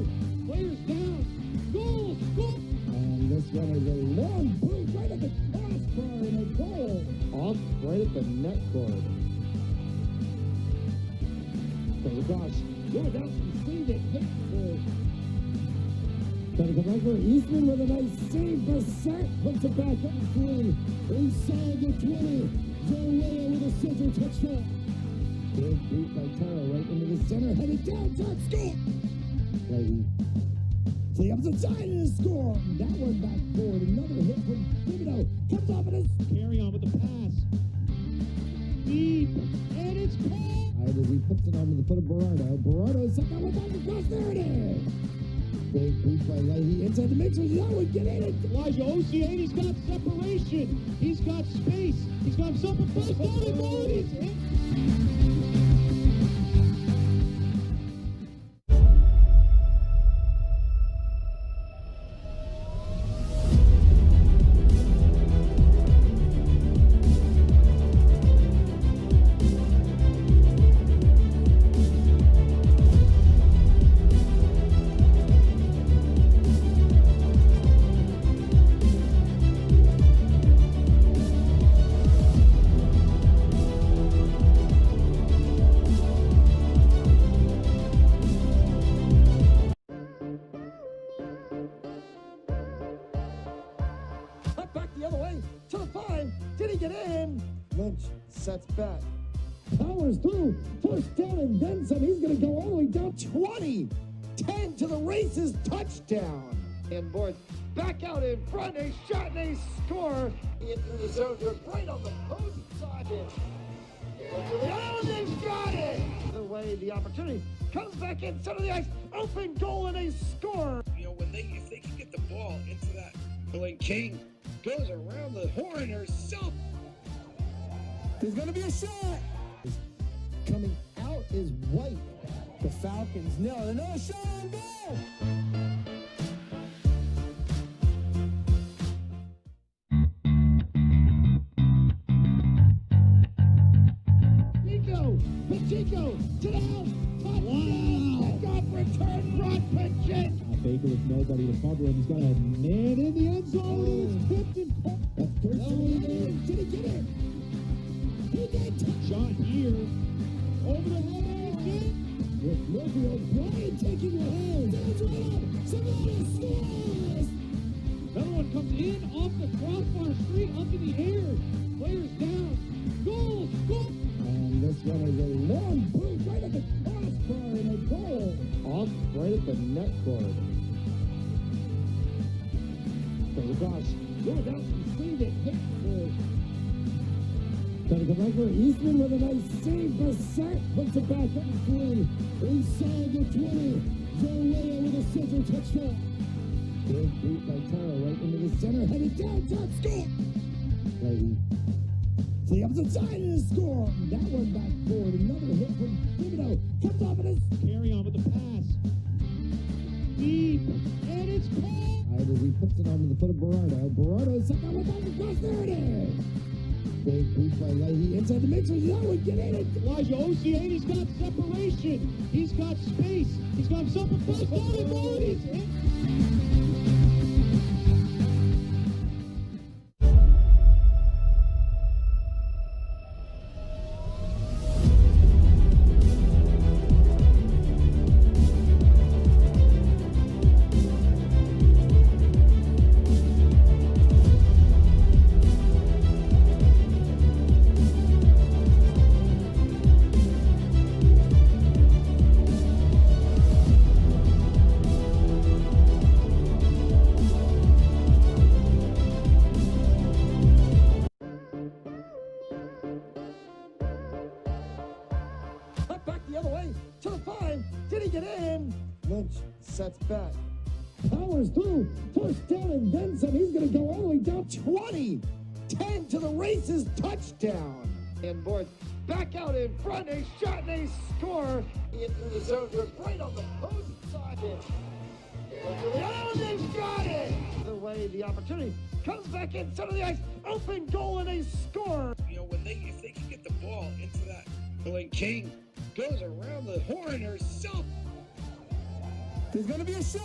Players down. Goal! Goal! And this one is a long boot right at the crossbar and a goal. Off right at the net cord. So gosh, going down some speed that hit the... Trying to come back for Eastman with a nice save. Bassett puts it back up through. Inside the 20. Zorea with a center touchdown. Big beat by Taro right into the center. Headed down. Top score. Lady. To the opposite side and a score. That one back forward. Another hit from Thibodeau. Comes off and is Carry on with the pass. Deep. And it's caught. as he puts it onto the foot of Berardo. Berardo is second one down the cross. There it is. Big beat by Leahy inside the mixer. That would get in it. Elijah Ocean, he's got separation. He's got space. He's got himself a first down and goal. He's in. Sets back. Powers through. First down and then some. He's going to go all the way down 20. 10 to the races. Touchdown. And boards back out in front. A shot and a score. Into the zone. They're right on the post side. Oh, they've got it. The way the opportunity comes back in center of the ice. Open goal and a score. You know, if they can get the ball into that, when King goes around the horn herself. There's going to be a shot. Coming out is White. The Falcons nail it. Another shot on goal. Pacheco to the house. Touchdown. Kickoff return. Brock Pacheco. Baker with nobody to cover him. He's got a man in the end zone. He's tipped and That's first down. Did he get it? He did. shot here. Over the head again. With Murphy O'Brien taking the hold. That's right up. Savannah scores. Another one comes in off the crossbar, straight up in the air. Players down. Goal! Goal! And this one is a long boot right at the crossbar and a goal. Off right at the net cord. So gosh, going down some speed that hit the... Trying to come back for Eastman with a nice save. Bassett puts it back up through. Inside the 20. Zorea with a center touchdown. Big beat by Taro right into the center. Headed down. Top score. Lady. To the opposite side and a score. That one back forward. Another hit from Thibodeau. Comes off and is... Carry on with the pass. Deep. And it's caught. As he puts it onto the foot of Berardo. Berardo is second one down the cross. There it is. Big boot by Leahy inside the mixer. That would get in it. Elijah Ocean, he's got separation. He's got space. He's got himself a first down and goal. He's in. Cut back the other way to the 5. Did he get in? Lynch sets back. Powers through. First down and then some. He's going to go all the way down 20. 10 to the races. Touchdown. And Boyd back out in front. A shot and a score. Into the zone. Goes right on the post side. Down they got it. The way the opportunity comes back in center of the ice. Open goal and a score. You know, if they can get the ball into that, when King goes around the horn herself. There's going to be a shot.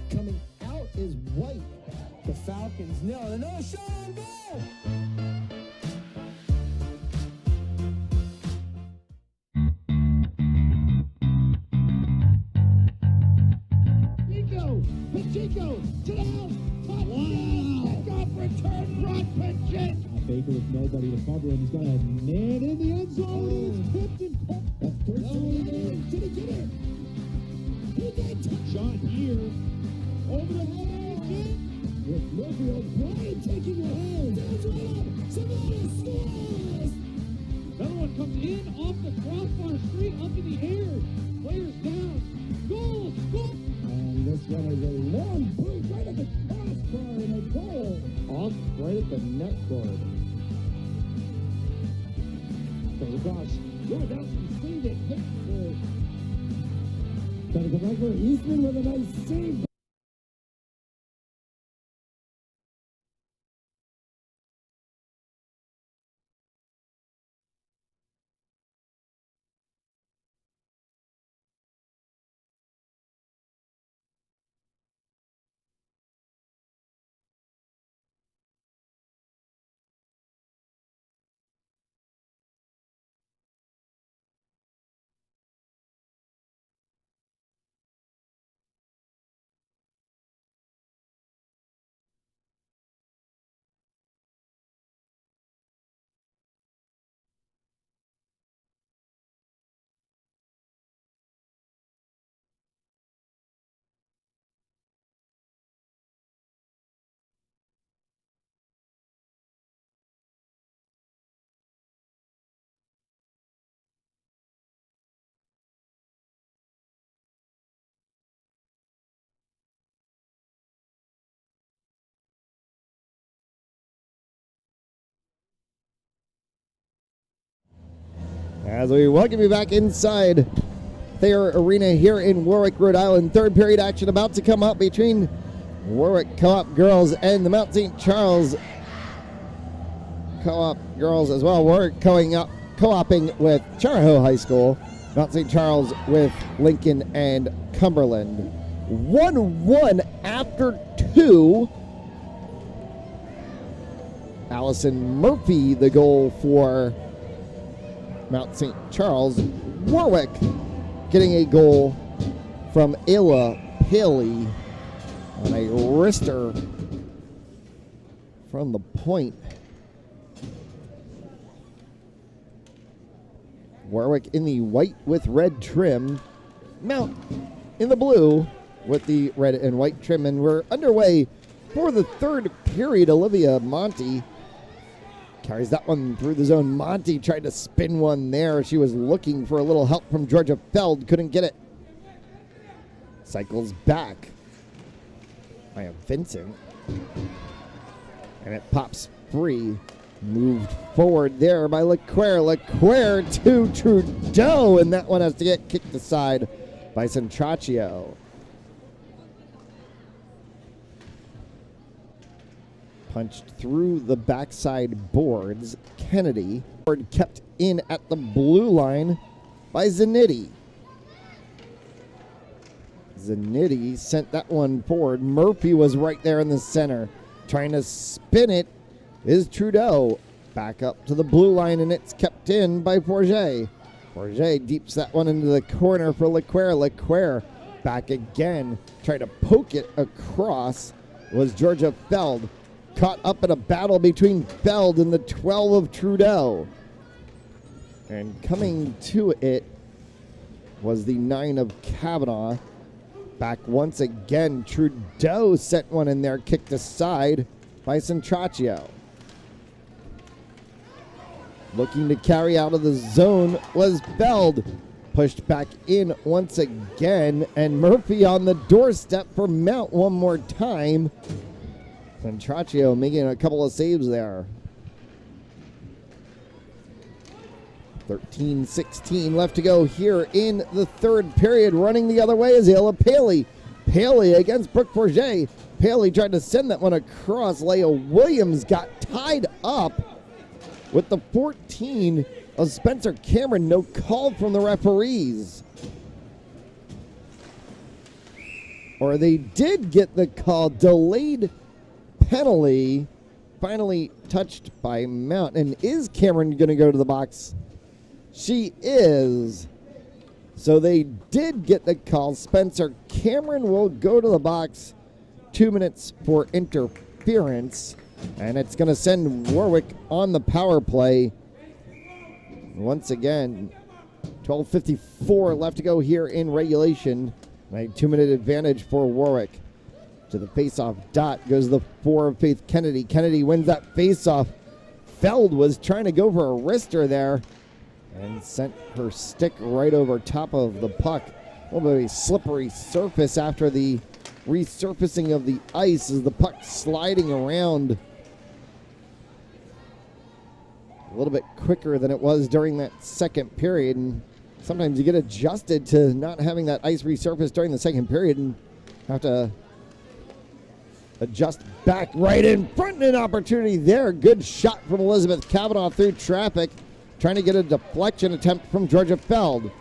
Coming out is White. The Falcons know. Another shot on goal. Pacheco to the house. Kickoff return. Brock Pacheco. Baker with nobody to cover him. He's got a man in the end zone. He's tipped and Did he get it? He did. shot here. Over the head. With Murphy O'Brien taking the hold. That's right up. Savannah scores. Another one comes in off the crossbar straight up in the air. Players down. Goal. Goal. And this one is a long boot right at the crossbar and a goal. Off right at the net board. So gosh, Lewandowski saved it. Gotta go back for Eastman with a nice save. As we welcome you back inside Thayer Arena here in Warwick, Rhode Island. Third period action about to come up between Warwick Co-op girls and the Mount St. Charles Co-op girls as well. Warwick co-oping with Charahoe High School. Mount St. Charles with Lincoln and Cumberland. 1-1 after 2. Allison Murphy, the goal for Mount St. Charles. Warwick getting a goal from Ayla Paley on a wrister from the point. Warwick in the white with red trim. Mount in the blue with the red and white trim. And we're underway for the third period. Olivia Monty carries that one through the zone. Monty tried to spin one there. She was looking for a little help from Georgia Feld. Couldn't get it. Cycles back. I am Vincent. And it pops free. Moved forward there by LeClaire. LeClaire to Trudeau. And that one has to get kicked aside by Centraccio. Punched through the backside boards. Kennedy. Board kept in at the blue line by Zanetti. Zanetti sent that one forward. Murphy was right there in the center. Trying to spin it is Trudeau. Back up to the blue line, and it's kept in by Forget. Forget deeps that one into the corner for Leclerc. Leclerc back again. Trying to poke it across was Georgia Feld. Caught up in a battle between Feld and the 12 of Trudeau. And coming to it was the 9 of Kavanaugh. Back once again. Trudeau sent one in there, kicked aside by Centraccio. Looking to carry out of the zone was Feld. Pushed back in once again, and Murphy on the doorstep for Mount one more time. Centraccio making a couple of saves there. 13-16 left to go here in the third period. Running the other way is Ayla Paley. Paley against Brooke Forget. Paley tried to send that one across. Leia Williams got tied up with the 14 of Spencer Cameron. No call from the referees. Or they did get the call. Delayed penalty. Finally touched by Mount. And is Cameron going to go to the box? She is. So they did get the call. Spencer Cameron will go to the box. 2 minutes for interference. And it's going to send Warwick on the power play. Once again, 12:54 left to go here in regulation. A 2-minute advantage for Warwick. To the face-off dot goes the 4 of Faith Kennedy. Kennedy wins that face-off. Feld was trying to go for a wrister there and sent her stick right over top of the puck. A little bit of a slippery surface after the resurfacing of the ice as the puck sliding around a little bit quicker than it was during that second period. And sometimes you get adjusted to not having that ice resurface during the second period and have to adjust back right in front. An opportunity there. Good shot from Elizabeth Kavanaugh through traffic. Trying to get a deflection attempt from Georgia Feld.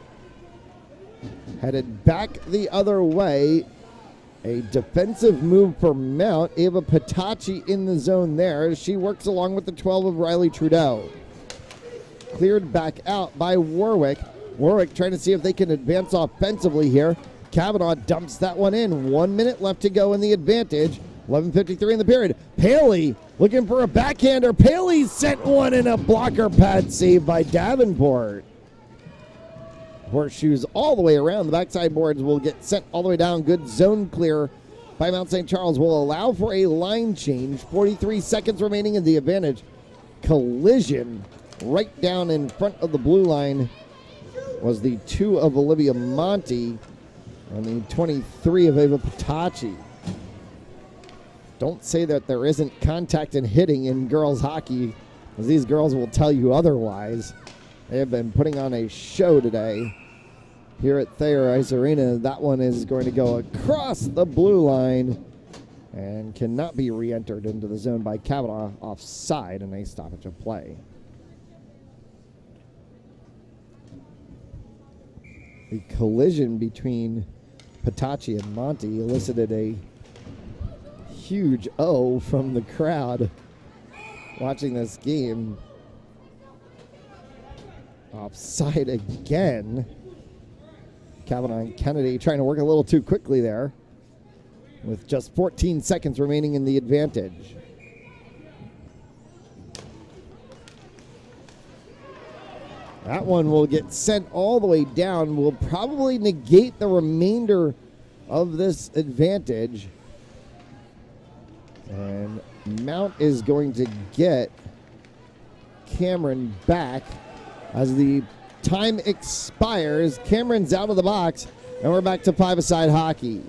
Headed back the other way. A defensive move for Mount. Ava Patachi in the zone there. She works along with the 12 of Riley Trudeau. Cleared back out by Warwick. Warwick trying to see if they can advance offensively here. Kavanaugh dumps that one in. 1 minute left to go in the advantage. 11:53 in the period. Paley looking for a backhander. Paley sent one in, a blocker pad save by Davenport. Horseshoes all the way around. The backside boards will get sent all the way down. Good zone clear by Mount St. Charles. Will allow for a line change. 43 seconds remaining in the advantage. Collision right down in front of the blue line was the 2 of Olivia Monty and the 23 of Ava Patachi. Don't say that there isn't contact and hitting in girls hockey, as these girls will tell you otherwise. They have been putting on a show today here at Thayer Ice Arena. That one is going to go across the blue line and cannot be re-entered into the zone by Kavanaugh, offside, and a stoppage of play. The collision between Patachi and Monty elicited a huge O from the crowd watching this game. Offside again. Kavanaugh and Kennedy trying to work a little too quickly there with just 14 seconds remaining in the advantage. That one will get sent all the way down. Will probably negate the remainder of this advantage. And Mount is going to get Cameron back as the time expires. Cameron's out of the box, and we're back to five-a-side hockey.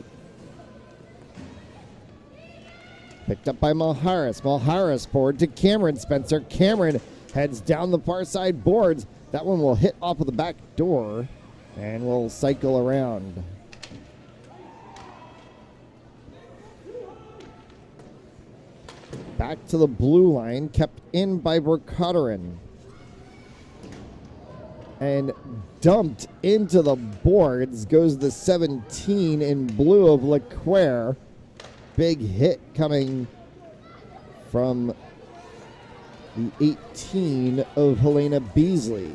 Picked up by Malharis. Malharis forward to Cameron Spencer. Cameron heads down the far side boards. That one will hit off of the back door and will cycle around. Back to the blue line, kept in by Berkotterin. And dumped into the boards goes the 17 in blue of Leclerc. Big hit coming from the 18 of Helena Beasley.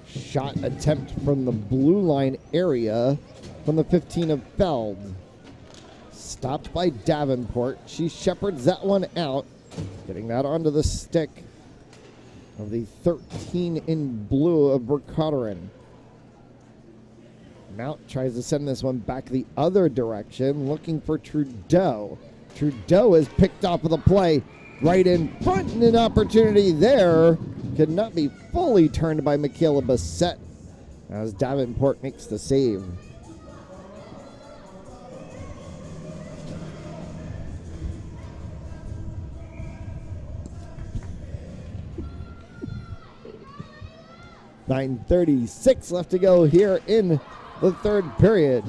Shot attempt from the blue line area from the 15 of Feld. Stopped by Davenport. She shepherds that one out, getting that onto the stick of the 13 in blue of Berkotterin. Mount tries to send this one back the other direction, looking for Trudeau. Trudeau is picked off of the play right in front, and an opportunity there could not be fully turned by Michaela Bassett as Davenport makes the save. .36 left to go here in the third period.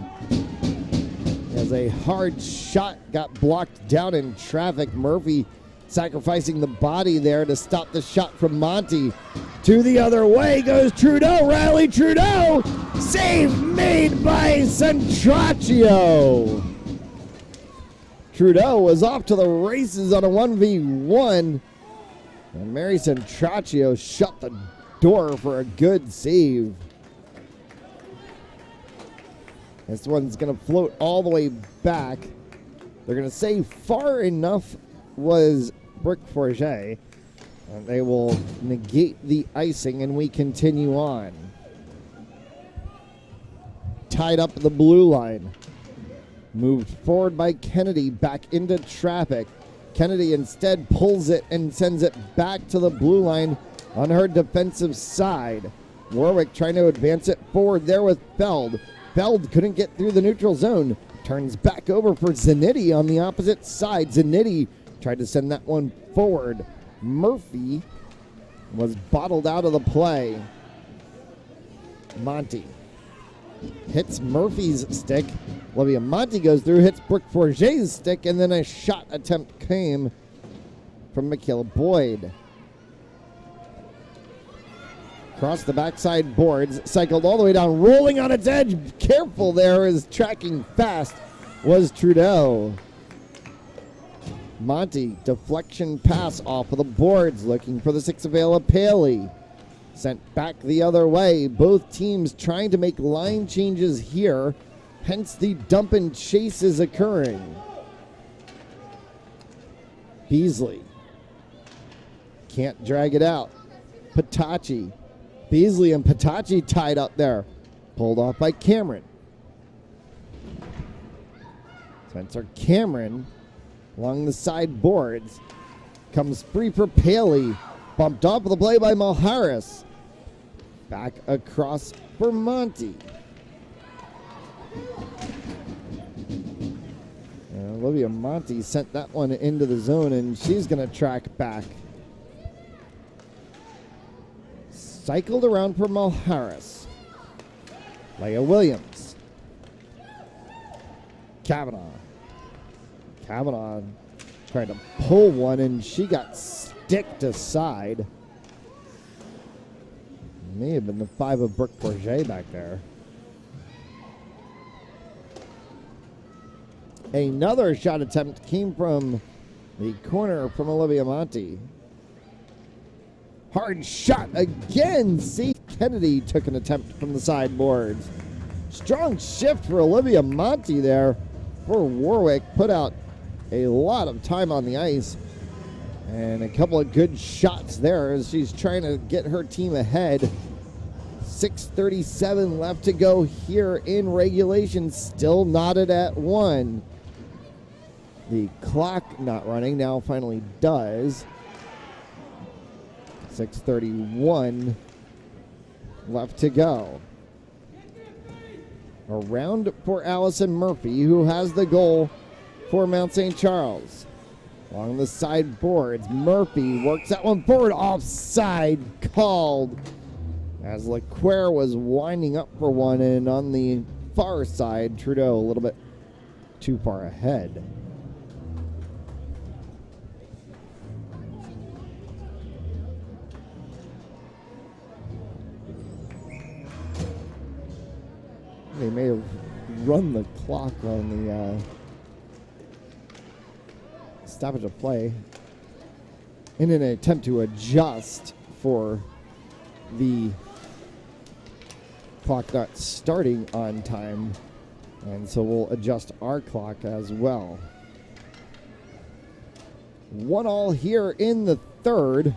As a hard shot got blocked down in traffic. Murphy sacrificing the body there to stop the shot from Monty. To the other way goes Trudeau. Riley Trudeau. Save made by Centraccio. Trudeau was off to the races on a 1v1. And Mary Centraccio shut the door for a good save. This one's going to float all the way back. They're going to say far enough was Brick Forget. And they will negate the icing, and we continue on. Tied up the blue line. Moved forward by Kennedy back into traffic. Kennedy instead pulls it and sends it back to the blue line on her defensive side. Warwick trying to advance it forward there with Feld. Feld couldn't get through the neutral zone. Turns back over for Zanetti on the opposite side. Zanetti tried to send that one forward. Murphy was bottled out of the play. Monty hits Murphy's stick. Olivia Monty goes through, hits Brooke Forget's stick, and then a shot attempt came from Michaela Boyd. Across the backside boards, cycled all the way down, rolling on its edge. Careful there, is tracking fast was Trudeau. Monty, deflection pass off of the boards, looking for the 6 of Ayla Paley. Sent back the other way. Both teams trying to make line changes here, hence the dump and chase is occurring. Beasley can't drag it out. Patachi. Beasley and Patachi tied up there. Pulled off by Cameron. Spencer Cameron along the side boards. Comes free for Paley. Bumped off of the play by Malharis. Back across for Monty. And Olivia Monty sent that one into the zone, and she's going to track back. Cycled around for Malharis. Leia Williams. Kavanaugh. Kavanaugh tried to pull one, and she got sticked aside. May have been the 5 of Brooke Forget back there. Another shot attempt came from the corner from Olivia Monty. Hard shot again. See, Kennedy took an attempt from the sideboards. Strong shift for Olivia Monty there for Warwick. Put out a lot of time on the ice. And a couple of good shots there as she's trying to get her team ahead. 6:37 left to go here in regulation. Still knotted at 1. The clock not running, now finally does. 6:31 left to go. Around for Allison Murphy, who has the goal for Mount St. Charles. Along the side boards, Murphy works that one forward. Offside called as Leclerc was winding up for one, and on the far side, Trudeau a little bit too far ahead. They may have run the clock on the stoppage of play in an attempt to adjust for the clock not starting on time. And so we'll adjust our clock as well. 1-1 here in the third.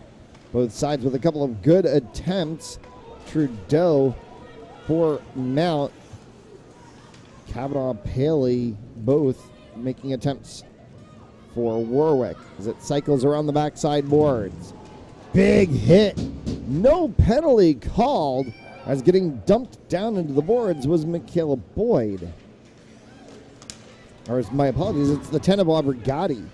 Both sides with a couple of good attempts. Trudeau for Mount. Kavanaugh, Paley, both making attempts for Warwick as it cycles around the backside boards. Big hit. No penalty called as getting dumped down into the boards was Michaela Boyd. Or my apologies, it's the 10 of Abrigati.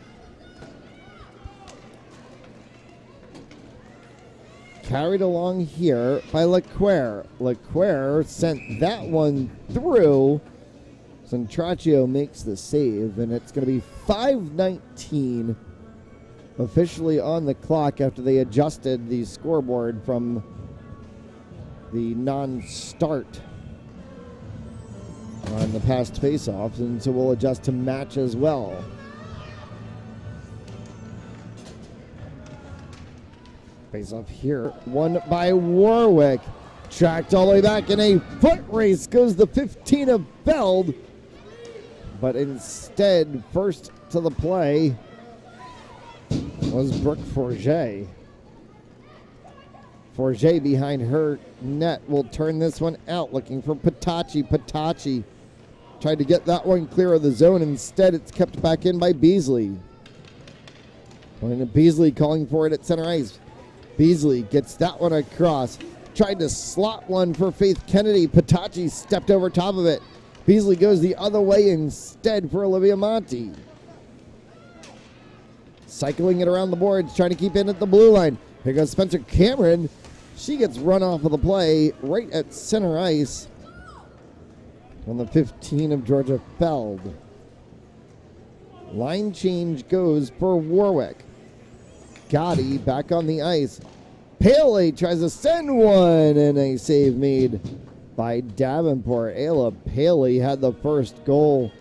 Carried along here by Leclerc. Leclerc sent that one through. Centraccio makes the save, and it's going to be 5:19 officially on the clock after they adjusted the scoreboard from the non-start on the past face-offs, and so we'll adjust to match as well. Face-off here, won by Warwick. Tracked all the way back in a foot race goes the 15 of Beld. But instead, first to the play was Brooke Forget. Forget behind her net will turn this one out, looking for Patachi. Patachi tried to get that one clear of the zone. Instead, it's kept back in by Beasley. And Beasley calling for it at center ice. Beasley gets that one across. Tried to slot one for Faith Kennedy. Patachi stepped over top of it. Beasley goes the other way instead for Olivia Monti. Cycling it around the boards, trying to keep in at the blue line. Here goes Spencer Cameron. She gets run off of the play right at center ice on the 15 of Georgia Feld. Line change goes for Warwick. Gotti back on the ice. Paley tries to send one, and a save made by Davenport. Ayla Paley had the first goal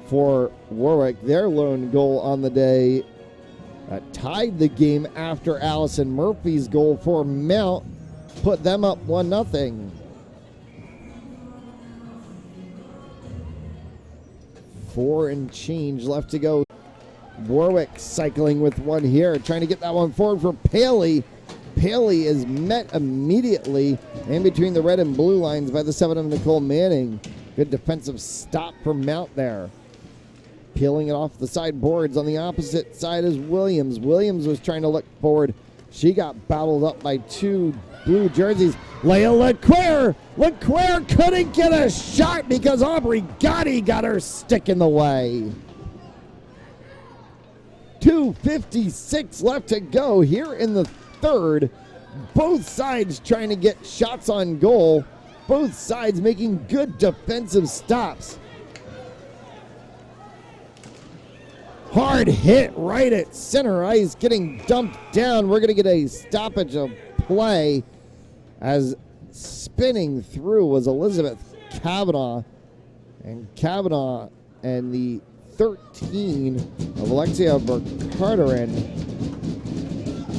for Warwick, their lone goal on the day. Tied the game after Allison Murphy's goal for Mount, put them up 1-0. Four and change left to go. Warwick cycling with one here, trying to get that one forward for Paley. Paley is met immediately in between the red and blue lines by the 7 of Nicole Manning. Good defensive stop from Mount there. Peeling it off the side boards on the opposite side is Williams. Williams was trying to look forward. She got battled up by two blue jerseys. Leia Leclerc. Leclerc couldn't get a shot because Aubrey Gotti got her stick in the way. 2:56 left to go here in the third. Both sides trying to get shots on goal. Both sides making good defensive stops. Hard hit right at center ice, getting dumped down. We're going to get a stoppage of play as spinning through was Elizabeth Kavanaugh. And Kavanaugh and the 13 of Alexia Carterin.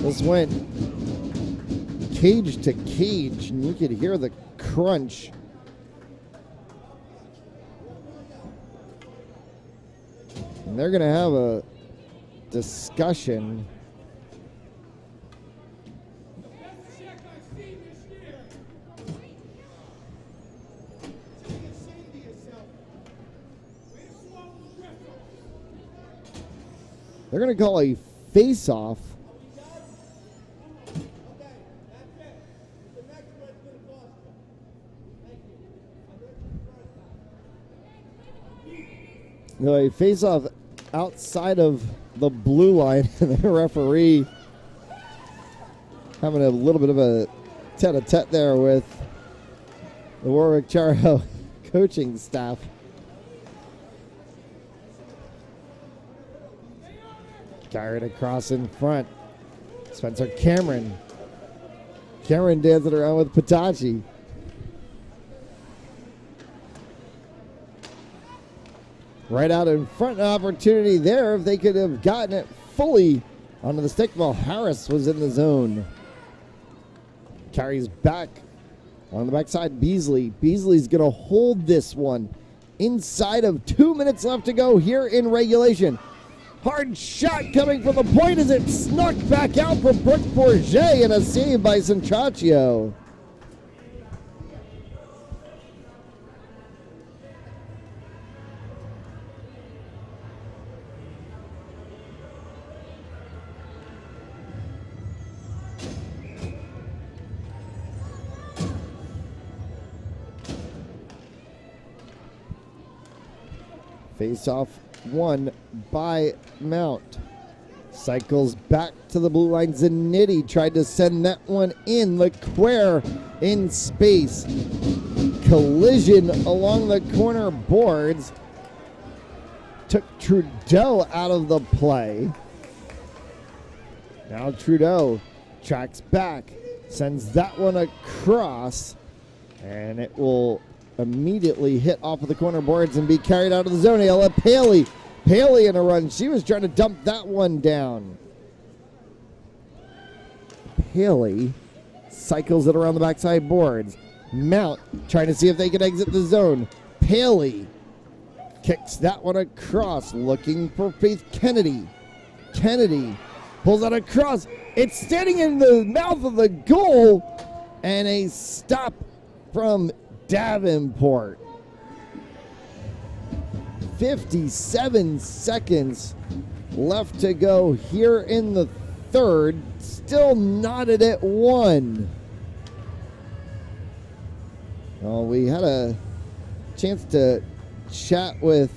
This went cage to cage, and you could hear the crunch. And they're going to have a discussion. They're going to call a face-off. No, a face-off outside of the blue line, and the referee having a little bit of a tete-a-tete there with the Warwick Charo coaching staff. Carried across in front. Spencer Cameron. Cameron dancing around with Patachi. right out in front. An opportunity there if they could have gotten it fully onto the stick while Harris was in the zone. Carries back on the backside. Beasley. Beasley's going to hold this one inside of 2 minutes left to go here in regulation. Hard shot coming from the point as it snuck back out for Brooke Bourget and a save by Centraccio. Face off won by Mount. Cycles back to the blue line. Zanetti tried to send that one in. LeClaire in space. Collision along the corner boards. Took Trudeau out of the play. Now Trudeau tracks back. Sends that one across. And it will immediately hit off of the corner boards and be carried out of the zone. Ella Paley in a run. She was trying to dump that one down. Paley cycles it around the backside boards. Mount trying to see if they can exit the zone. Paley kicks that one across, looking for Faith Kennedy. Kennedy pulls that across. It's standing in the mouth of the goal, and a stop from Davenport. 57 seconds left to go here in the third. Still knotted at 1. Well, we had a chance to chat with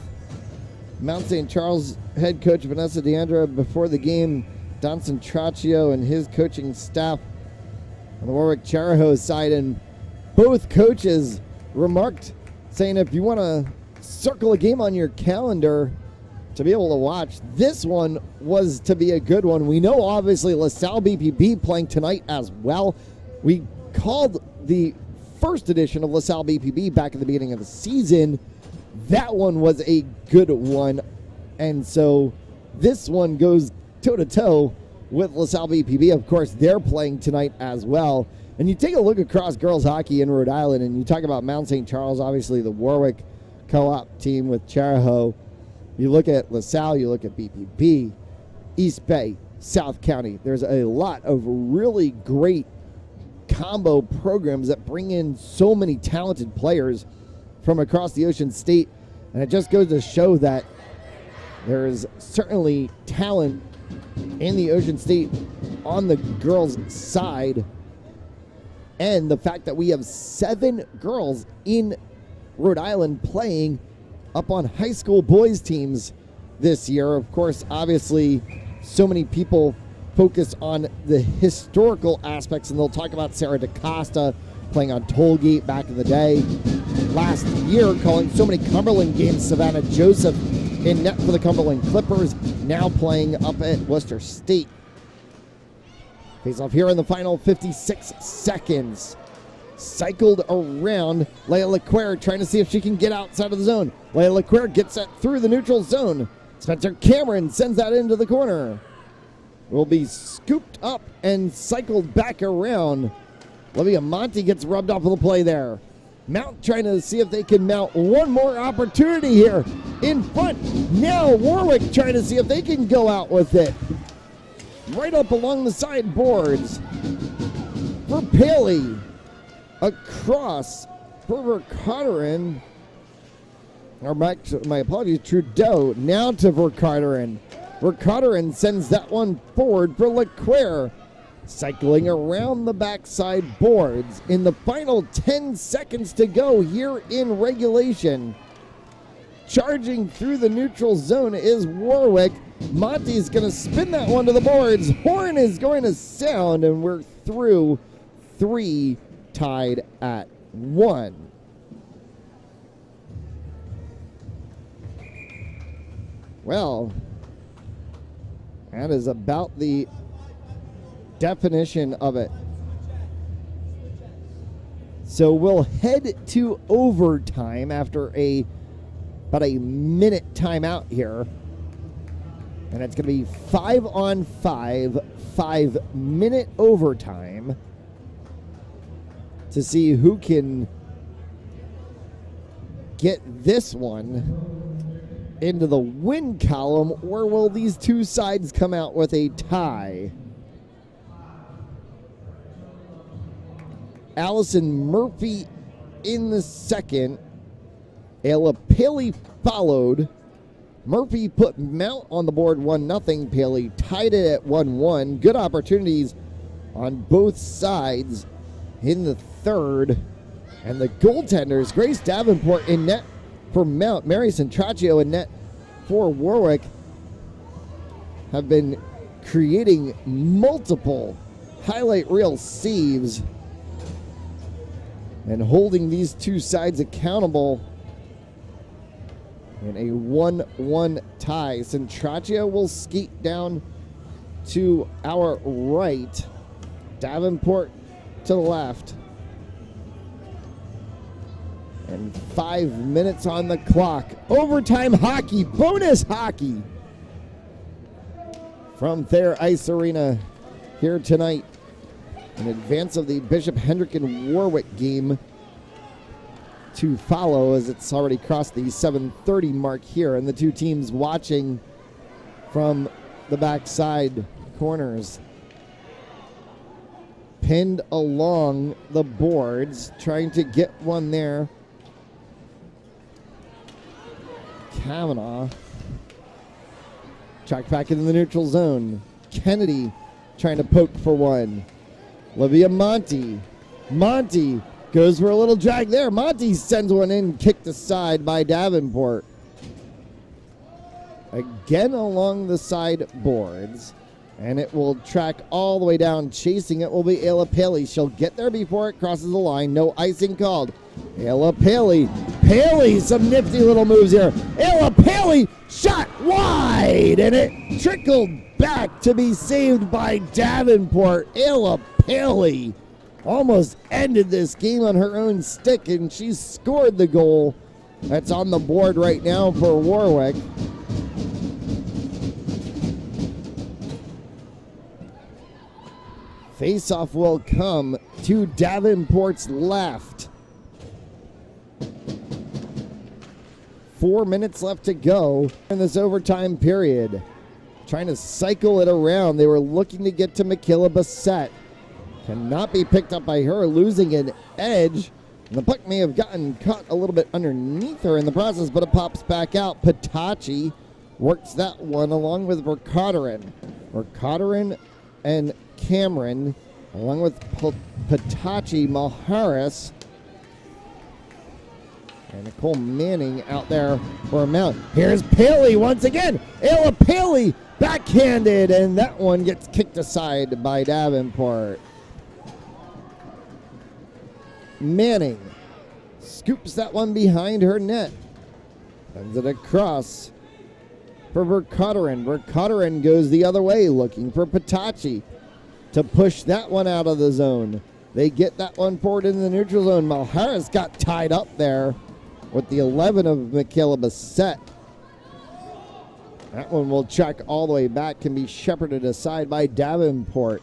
Mount St. Charles head coach Vanessa Deandra before the game. Don Centraccio and his coaching staff on the Warwick Charahoe side, and both coaches remarked saying if you want to circle a game on your calendar to be able to watch, this one was to be a good one. We know obviously LaSalle BPB playing tonight as well. We called the first edition of LaSalle BPB back at the beginning of the season. That one was a good one, and so this one goes toe-to-toe with LaSalle BPB. Of course, they're playing tonight as well. And you take a look across girls hockey in Rhode Island, and you talk about Mount St. Charles, obviously the Warwick co-op team with Charahoe. You look at LaSalle, you look at BPB, East Bay, South County. There's a lot of really great combo programs that bring in so many talented players from across the Ocean State. And it just goes to show that there is certainly talent in the Ocean State on the girls' side. And the fact that we have 7 girls in Rhode Island playing up on high school boys teams this year. Of course, obviously, so many people focus on the historical aspects, and they'll talk about Sarah DaCosta playing on Tollgate back in the day. Last year, calling so many Cumberland games, Savannah Joseph in net for the Cumberland Clippers, now playing up at Worcester State. Face off here in the final 56 seconds. Cycled around. Leia LeClaire trying to see if she can get outside of the zone. Leia LeClaire gets that through the neutral zone. Spencer Cameron sends that into the corner. Will be scooped up and cycled back around. Olivia Monty gets rubbed off of the play there. Mount trying to see if they can mount one more opportunity here in front. Now Warwick trying to see if they can go out with it. Right up along the side boards for Paley. Across for Vercarterin. Or back to, my apologies, Trudeau. Now to Vercarterin. Vercarterin sends that one forward for LeClaire. Cycling around the backside boards in the final 10 seconds to go here in regulation. Charging through the neutral zone is Warwick. Monty's going to spin that one to the boards. Horn is going to sound, and we're through 3, tied at 1. Well, that is about the definition of it. So we'll head to overtime after about about a minute timeout here. And it's going to be 5-on-5, 5-minute overtime to see who can get this one into the win column, or will these two sides come out with a tie? Allison Murphy in the second. Ayla Paley followed. Murphy put Mount on the board 1-0. Paley tied it at 1-1. Good opportunities on both sides in the third. And the goaltenders, Grace Davenport in net for Mount, Mary Centraccio in net for Warwick, have been creating multiple highlight reel saves and holding these two sides accountable in a 1-1 tie. Centraccio will skate down to our right. Davenport to the left. And 5 minutes on the clock. Overtime hockey, bonus hockey from Thayer Ice Arena here tonight in advance of the Bishop Hendrick and Warwick game to follow, as it's already crossed the 7:30 mark here, and the two teams watching from the backside corners. Pinned along the boards, trying to get one there. Kavanaugh tracked back into the neutral zone. Kennedy trying to poke for one. Olivia Monty. Monty goes for a little drag there. Monty sends one in, kicked aside by Davenport. Again along the side boards, and it will track all the way down. Chasing it will be Ayla Paley. She'll get there before it crosses the line. No icing called. Ayla Paley. Paley, some nifty little moves here. Ayla Paley, shot wide, and it trickled back to be saved by Davenport. Ayla Paley almost ended this game on her own stick, and she scored the goal that's on the board right now for Warwick. Face-off will come to Davenport's left. 4 minutes left to go in this overtime period. Trying to cycle it around. They were looking to get to Michaela Bassett. Cannot be picked up by her, losing an edge. And the puck may have gotten caught a little bit underneath her in the process, but it pops back out. Patachi works that one along with Vercotteren. Vercotteren and Cameron, along with Patachi, Malharis, and Nicole Manning out there for a mount. Here's Paley once again. Ayla Paley backhanded, and that one gets kicked aside by Davenport. Manning scoops that one behind her net. Sends it across for Vercotteren. Vercotteren goes the other way, looking for Patachi to push that one out of the zone. They get that one forward in the neutral zone. Malharis got tied up there with the 11 of Michaela Bassett. That one will track all the way back, can be shepherded aside by Davenport.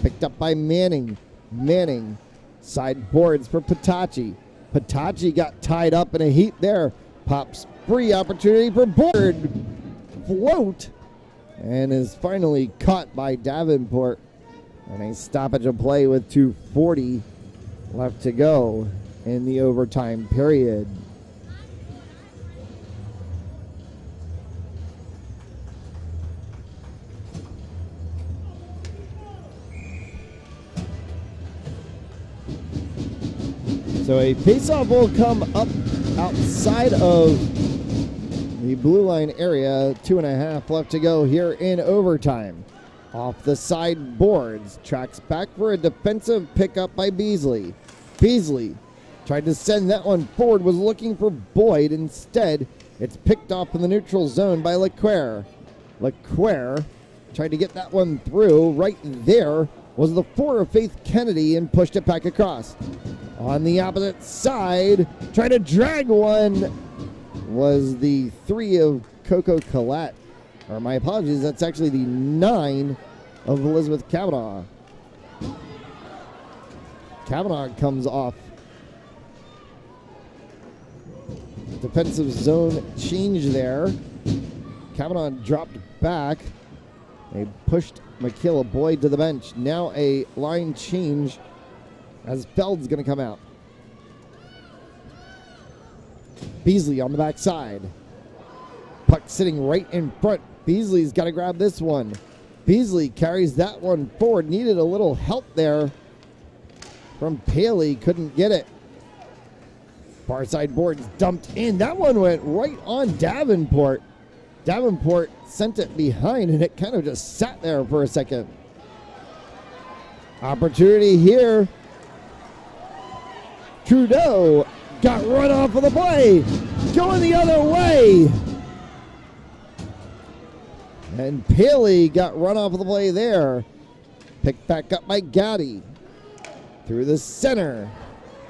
Picked up by Manning. Manning, side boards for Patachi. Patachi got tied up in a heap there. Pops free opportunity for board. Float. And is finally caught by Davenport. And a stoppage of play with 2:40 left to go in the overtime period. So a faceoff will come up outside of the blue line area. 2.5 left to go here in overtime. Off the side boards, tracks back for a defensive pickup by Beasley. Beasley tried to send that one forward, was looking for Boyd. Instead, it's picked off in the neutral zone by LeClaire. LeClaire tried to get that one through. Right there was the 4 of Faith Kennedy and pushed it back across. On the opposite side, trying to drag one was the 3 of Coco Collette. Or my apologies, that's actually the 9 of Elizabeth Kavanaugh. Kavanaugh comes off defensive zone change there. Kavanaugh dropped back. They pushed Michaela Boyd to the bench. Now a line change as Feld's going to come out. Beasley on the backside. Puck sitting right in front. Beasley's got to grab this one. Beasley carries that one forward. Needed a little help there from Paley. Couldn't get it. Far side boards dumped in. That one went right on Davenport. Davenport sent it behind, and it kind of just sat there for a second. Opportunity here. Trudeau got run off of the play. Going the other way. And Paley got run off of the play there. Picked back up by Gaddy. Through the center.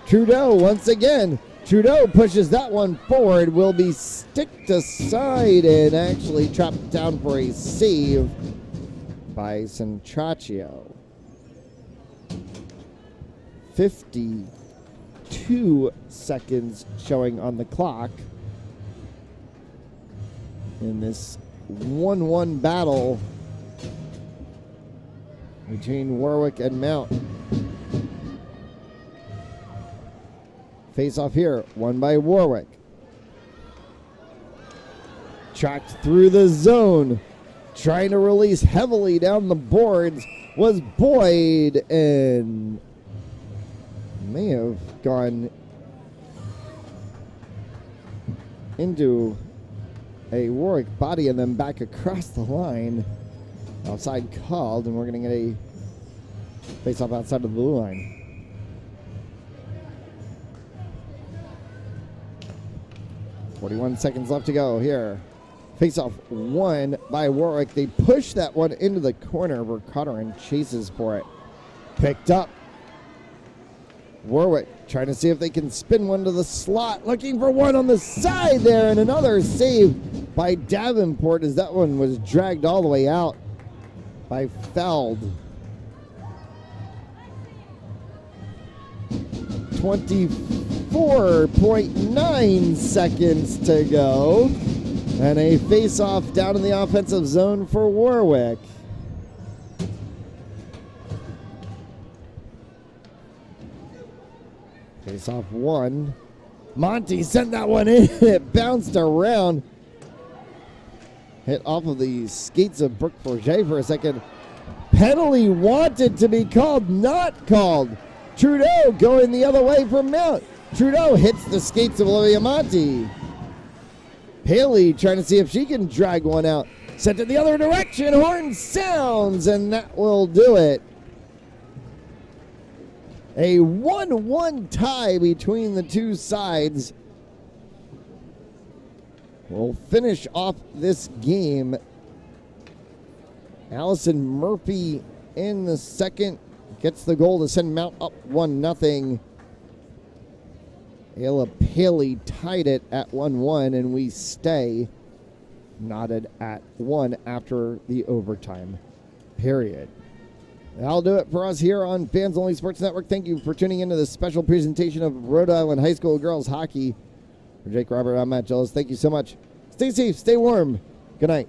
Trudeau once again. Trudeau pushes that one forward. Will be sticked aside and actually trapped down for a save by Centraccio. 52 seconds showing on the clock in this 1-1 battle between Warwick and Mount. Face off here, won by Warwick. Tracked through the zone, trying to release heavily down the boards was Boyd, and may have gone into a Warwick body and then back across the line. Outside called, and we're going to get a face-off outside of the blue line. .41 seconds left to go here. Face-off won by Warwick. They push that one into the corner where Cotterin chases for it. Picked up. Warwick trying to see if they can spin one to the slot. Looking for one on the side there, and another save by Davenport as that one was dragged all the way out by Feld. 24.9 seconds to go. And a face-off down in the offensive zone for Warwick. Face-off one. Monty sent that one in. It bounced around. Hit off of the skates of Brooke Forget for a second. Penalty wanted to be called, not called. Trudeau going the other way from Mount. Trudeau hits the skates of Olivia Monty. Paley trying to see if she can drag one out. Sent it the other direction. Horn sounds, and that will do it. A 1-1 tie between the two sides. We'll finish off this game. Allison Murphy in the second gets the goal to send Mount up 1-0. Ayla Paley tied it at 1-1, and we stay knotted at 1 after the overtime period. That'll do it for us here on Fans Only Sports Network. Thank you for tuning into this special presentation of Rhode Island High School Girls Hockey. For Jake Robert, I'm Matt Gillis. Thank you so much. Stay safe, stay warm. Good night.